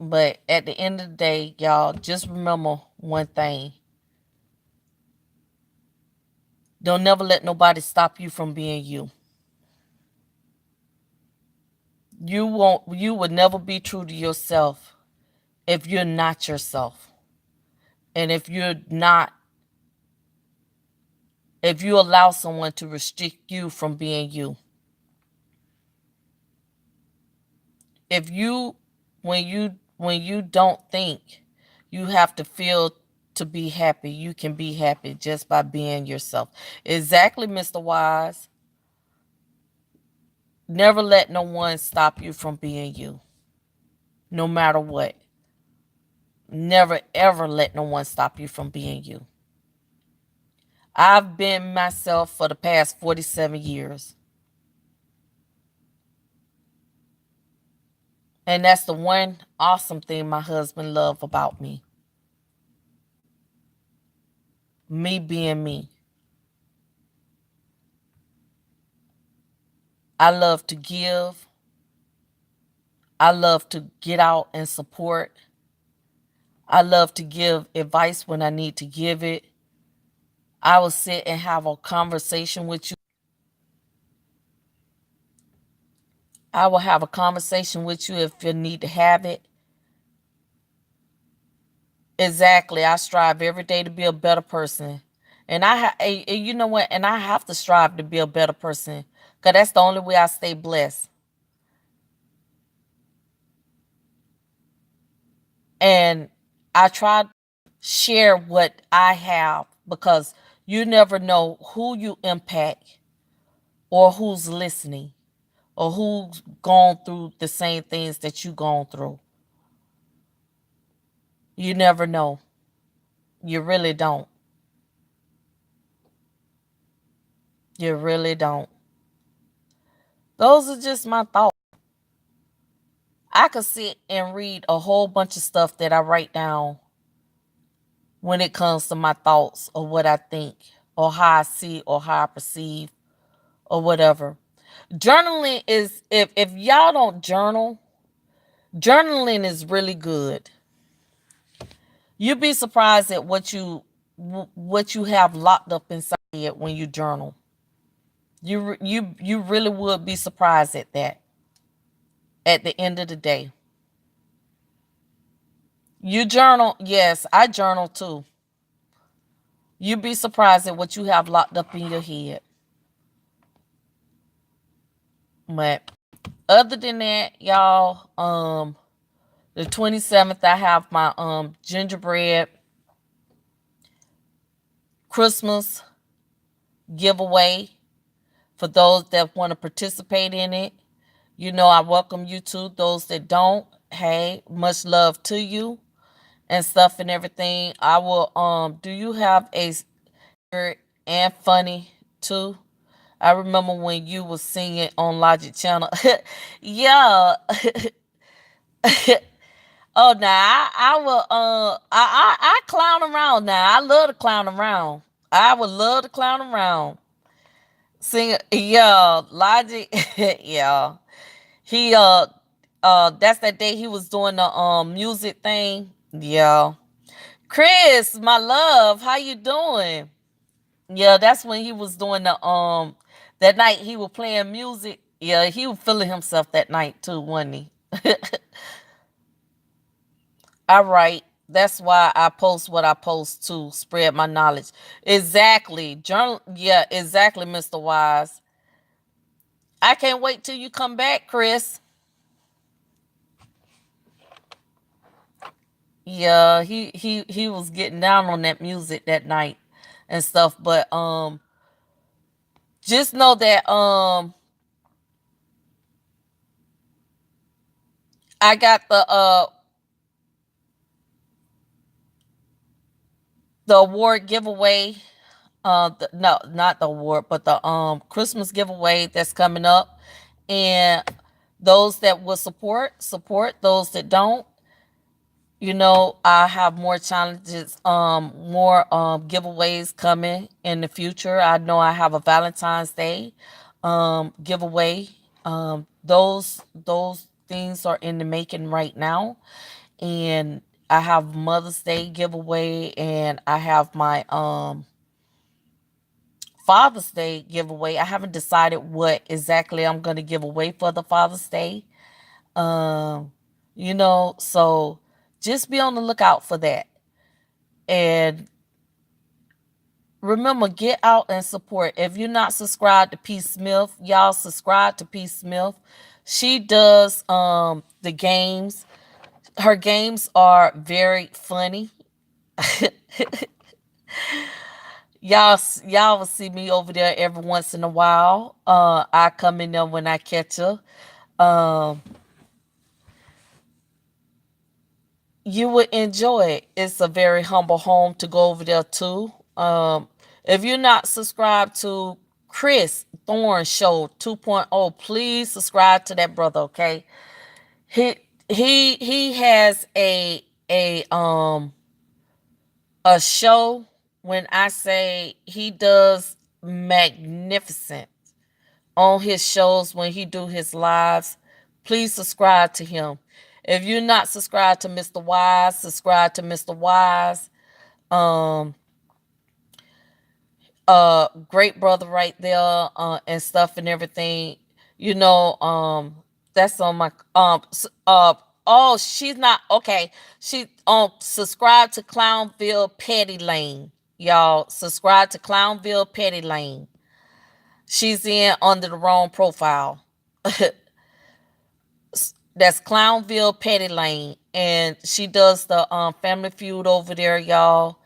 But at the end of the day, y'all, just remember one thing. Don't never let nobody stop you from being you. You would never be true to yourself if you're not yourself. And if you allow someone to restrict you from being you. If you when you don't think you have to feel to be happy, you can be happy just by being yourself. Exactly, Mr. Wise. Never let no one stop you from being you. No matter what. Never ever let no one stop you from being you. I've been myself for the past 47 years. And that's the one awesome thing my husband loved about me. Me being me. I love to give. I love to get out and support. I love to give advice when I need to give it. I will sit and have a conversation with you. I will have a conversation with you if you need to have it. Exactly. I strive every day to be a better person. And you know what? And I have to strive to be a better person because that's the only way I stay blessed. And I try to share what I have because you never know who you impact or who's listening or who's gone through the same things that you gone through. You never know. You really don't. You really don't. Those are just my thoughts. I could sit and read a whole bunch of stuff that I write down when it comes to my thoughts or what I think or how I see or how I perceive or whatever. Journaling is if y'all don't journal, journaling is really good. You'd be surprised at what you have locked up inside it when you journal. You really would be surprised at that at the end of the day. You journal, yes, I journal too. You'd be surprised at what you have locked up in your head. But other than that, y'all, the 27th I have my gingerbread Christmas giveaway for those that want to participate in it. You know, I welcome you to. Those that don't, hey, much love to you and stuff and everything. I will do you have a and funny too? I remember when you was singing on Logic Channel. Yeah. Oh, now I will. I clown around now. I love to clown around. I would love to clown around. Sing, yeah, Logic, yeah. He that's that day he was doing the music thing. Yeah. Chris, my love, how you doing? Yeah, that's when he was doing the that night he was playing music. Yeah, he was feeling himself that night too, wasn't he? All right. That's why I post what I post to spread my knowledge. Exactly. Journal, yeah, exactly, Mr. Wise. I can't wait till you come back, Chris. Yeah, he was getting down on that music that night and stuff. But just know that I got the award giveaway. No, not the award, but the Christmas giveaway that's coming up, and those that will support those that don't. I have more challenges, more giveaways coming in the future. I know I have a Valentine's Day giveaway. Those things are in the making right now, and I have Mother's Day giveaway, and I have my Father's Day giveaway. I haven't decided what exactly I'm going to give away for the Father's Day. Um, so just be on the lookout for that. And remember, get out and support. If you're not subscribed to P. Smith, y'all subscribe to P. Smith. She does the games. Her games are very funny. Y'all will see me over there every once in a while. I come in there when I catch her. Um, you would enjoy it. It's a very humble home to go over there too. If you're not subscribed to Chris Thorne Show 2.0, please subscribe to that brother. Okay, he he has a show. When I say he does magnificent on his shows when he do his lives, please subscribe to him. If you're not subscribed to Mr. Wise, subscribe to Mr. Wise. Um, Great brother right there, and stuff and everything. You know, that's on my oh, she's not okay. She subscribe to Clownville Petty Lane. Y'all subscribe to Clownville Petty Lane. She's in under the wrong profile. That's Clownville Petty Lane, and she does the Family Feud over there, y'all.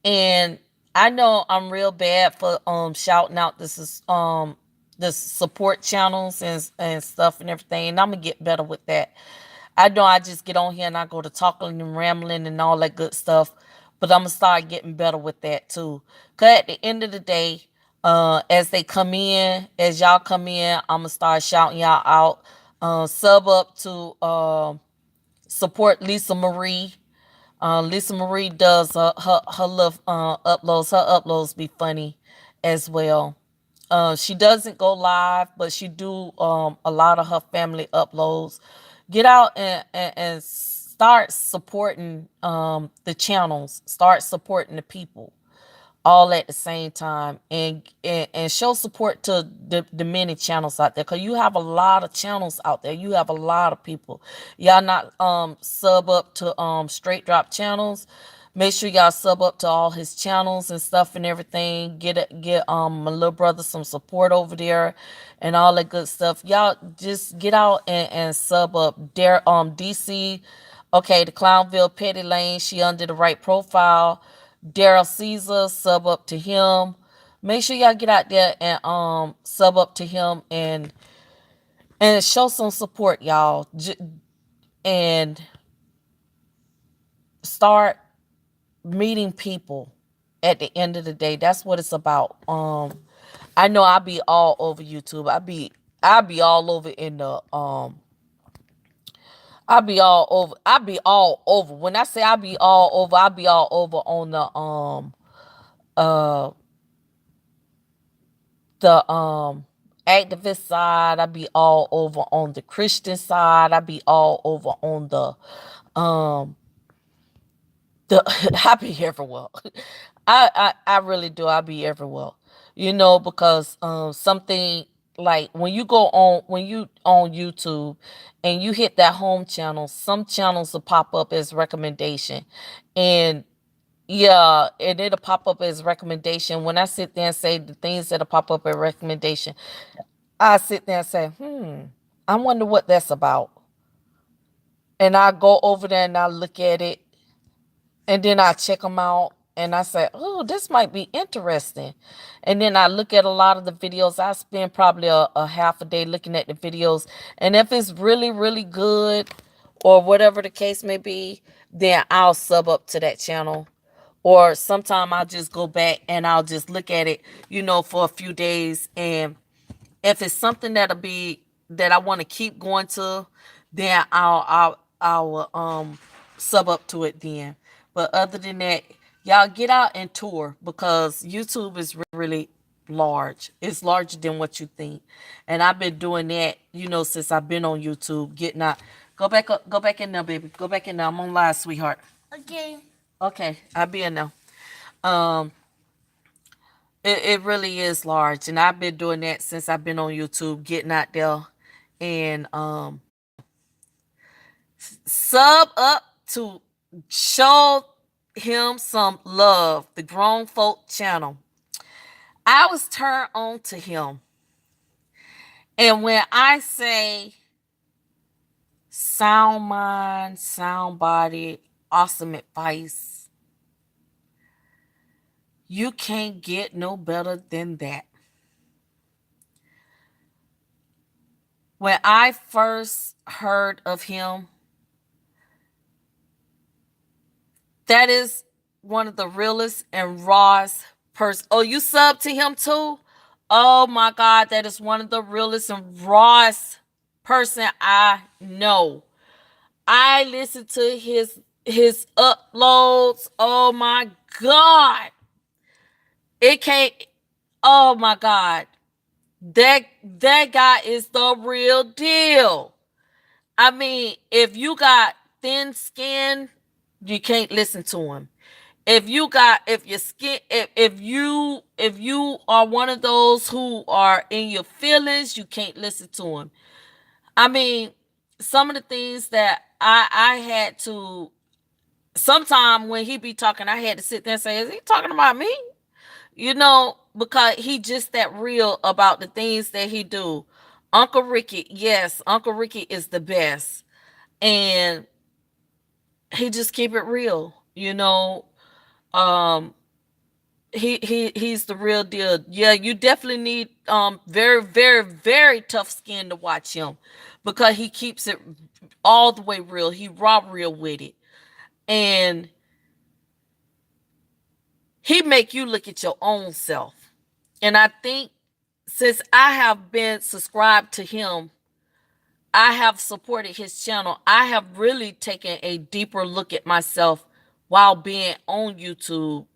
And I know I'm real bad for shouting out the support channels and stuff and everything, and I'm gonna get better with that. I know I just get on here and I go to talking and rambling and all that good stuff, but I'm gonna start getting better with that too. Cause at the end of the day, as they come in, as y'all come in, I'm gonna start shouting y'all out. Sub up to support Lisa Marie. Lisa Marie does her love uploads. Her uploads be funny as well. She doesn't go live, but she do a lot of her family uploads. Get out and start supporting the channels. Start supporting the people all at the same time, and show support to the many channels out there, because you have a lot of channels out there. You have a lot of people. Y'all not sub up to straight drop channels. Make sure y'all sub up to all his channels and stuff and everything. Get my little brother some support over there and all that good stuff. Y'all just get out and sub up there. DC, okay, the Clownville Petty Lane, she under the right profile. Daryl Caesar, sub up to him. Make sure y'all get out there and sub up to him and show some support, y'all. And start meeting people at the end of the day. That's what it's about. I know I be all over YouTube. I be all over in the I be all over. I be all over. When I say I be all over, I be all over on uh the activist side. I be all over on the Christian side. I be all over on um the I be everywhere. I really do. I be everywhere. Because something like when you on YouTube and you hit that home channel, some channels will pop up as recommendation. And yeah, and it'll pop up as recommendation. When I sit there and say the things that'll pop up as recommendation, I sit there and say, I wonder what that's about. And I go over there and I look at it and then I check them out and I say, oh, this might be interesting. And then I look at a lot of the videos. I spend probably a half a day looking at the videos. And if it's really, really good or whatever the case may be, then I'll sub up to that channel. Or sometime I'll just go back and I'll just look at it, for a few days. And if it's something that'll be that I want to keep going to, then I'll sub up to it then. But other than that, y'all get out and tour because YouTube is really large. It's larger than what you think. And I've been doing that, since I've been on YouTube, getting out. Go back up, go back in there, baby. Go back in there. I'm on live, sweetheart. Okay. Okay, I'll be in there. Um, it really is large, and I've been doing that since I've been on YouTube, getting out there and sub up to show him some love. The Grown Folk channel. I was turned on to him, and when I say sound mind, sound body, awesome advice, you can't get no better than that. When I first heard of him, that is one of the realest and rawest person. Oh, you sub to him too? Oh my God, that is one of the realest and rawest person I know. I listen to his uploads. Oh my God. It can't. Oh my God. That guy is the real deal. I mean, if you got thin skin, you can't listen to him. If your skin if you are one of those who are in your feelings, you can't listen to him. I mean, some of the things that I had to sometime when he be talking, I had to sit there and say, is he talking about me? Because he just that real about the things that he do. Uncle Ricky, yes, Uncle Ricky is the best. And he just keep it real, um he's the real deal. Yeah, you definitely need very, very, very tough skin to watch him because he keeps it all the way real. He raw real with it. And he make you look at your own self. And I think since I have been subscribed to him, I have supported his channel, I have really taken a deeper look at myself while being on YouTube,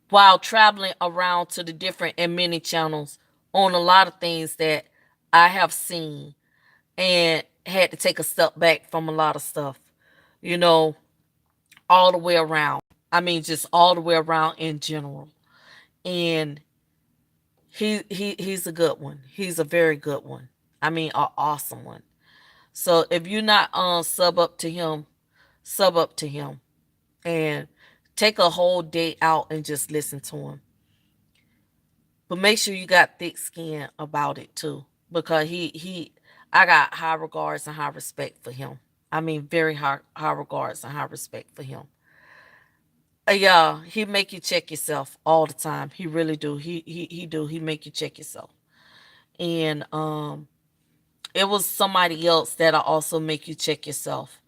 while traveling around to the different and many channels on a lot of things that I have seen and had to take a step back from a lot of stuff, you know, all the way around. I mean, just all the way around in general. And he's a good one. He's a very good one. I mean, an awesome one. So if you're not sub up to him, sub up to him and take a whole day out and just listen to him. But make sure you got thick skin about it too, because I got high regards and high respect for him. I mean, very high regards and high respect for him. Yeah, he make you check yourself all the time. He really do. He do. He make you check yourself. And it was somebody else that'll also make you check yourself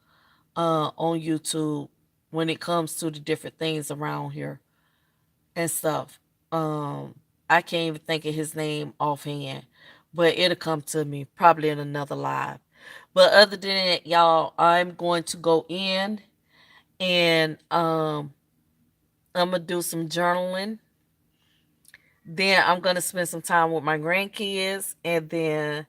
on YouTube when it comes to the different things around here and stuff. I can't even think of his name offhand, but it'll come to me probably in another live. But other than that, y'all, I'm going to go in and I'm gonna do some journaling. Then I'm gonna spend some time with my grandkids, and then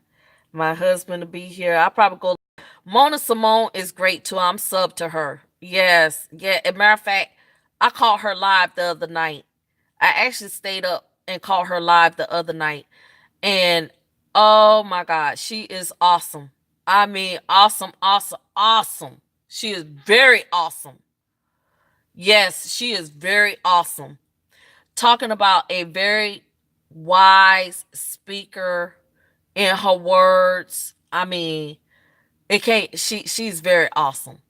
my husband will be here. I'll probably go. Mona Simone is great too. I'm sub to her. Yes, yeah. As a matter of fact, I called her live the other night. I actually stayed up and called her live the other night, and oh my God, she is awesome. I mean, awesome, awesome, awesome. She is very awesome. Yes, she is very awesome. Talking about a very wise speaker in her words. I mean, it can't she's very awesome.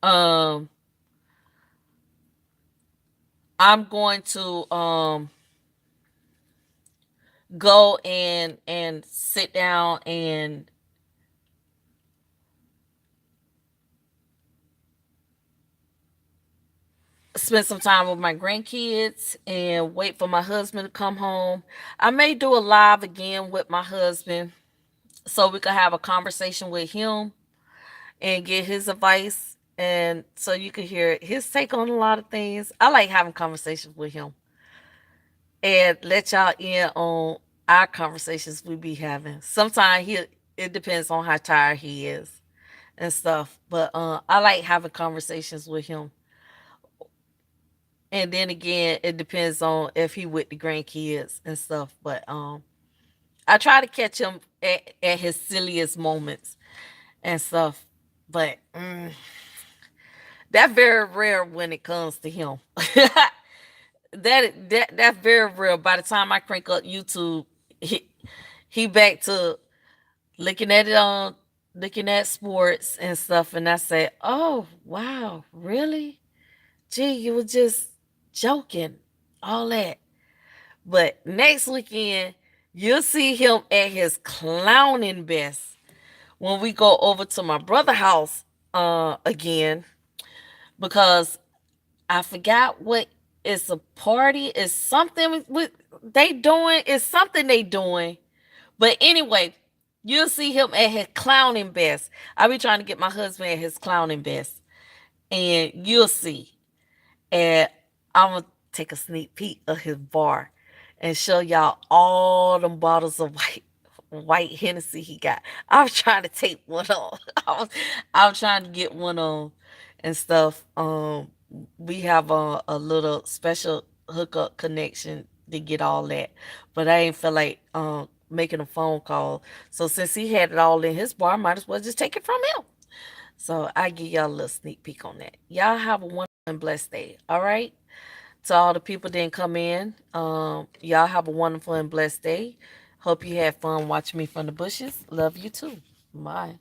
Um I'm going to go and sit down and spend some time with my grandkids and wait for my husband to come home. I may do a live again with my husband so we could have a conversation with him and get his advice, and so you could hear his take on a lot of things. I like having conversations with him and let y'all in on our conversations we be having. Sometimes he it depends on how tired he is and stuff. But I like having conversations with him. And then again, it depends on if he with the grandkids and stuff. But I try to catch him at his silliest moments and stuff. But that's very rare when it comes to him. That's very rare. By the time I crank up YouTube, he back to looking at it on looking at sports and stuff, and I say, "Oh wow, really? Gee, you were just joking, all that." But next weekend, you'll see him at his clowning best when we go over to my brother's house again, because I forgot what it's a party. It's something with they doing. It's something they doing. But anyway, you'll see him at his clowning best. I be trying to get my husband at his clowning best, and you'll see. And I'm gonna take a sneak peek of his bar and show y'all all them bottles of white Hennessy he got. I was trying to take one on. I was trying to get one on and stuff. We have a little special hookup connection to get all that, but I ain't feel like making a phone call. So since he had it all in his bar, I might as well just take it from him. So I give y'all a little sneak peek on that. Y'all have a wonderful and blessed day. All right. To all the people that didn't come in, y'all have a wonderful and blessed day. Hope you had fun watching me from the bushes. Love you too. Bye.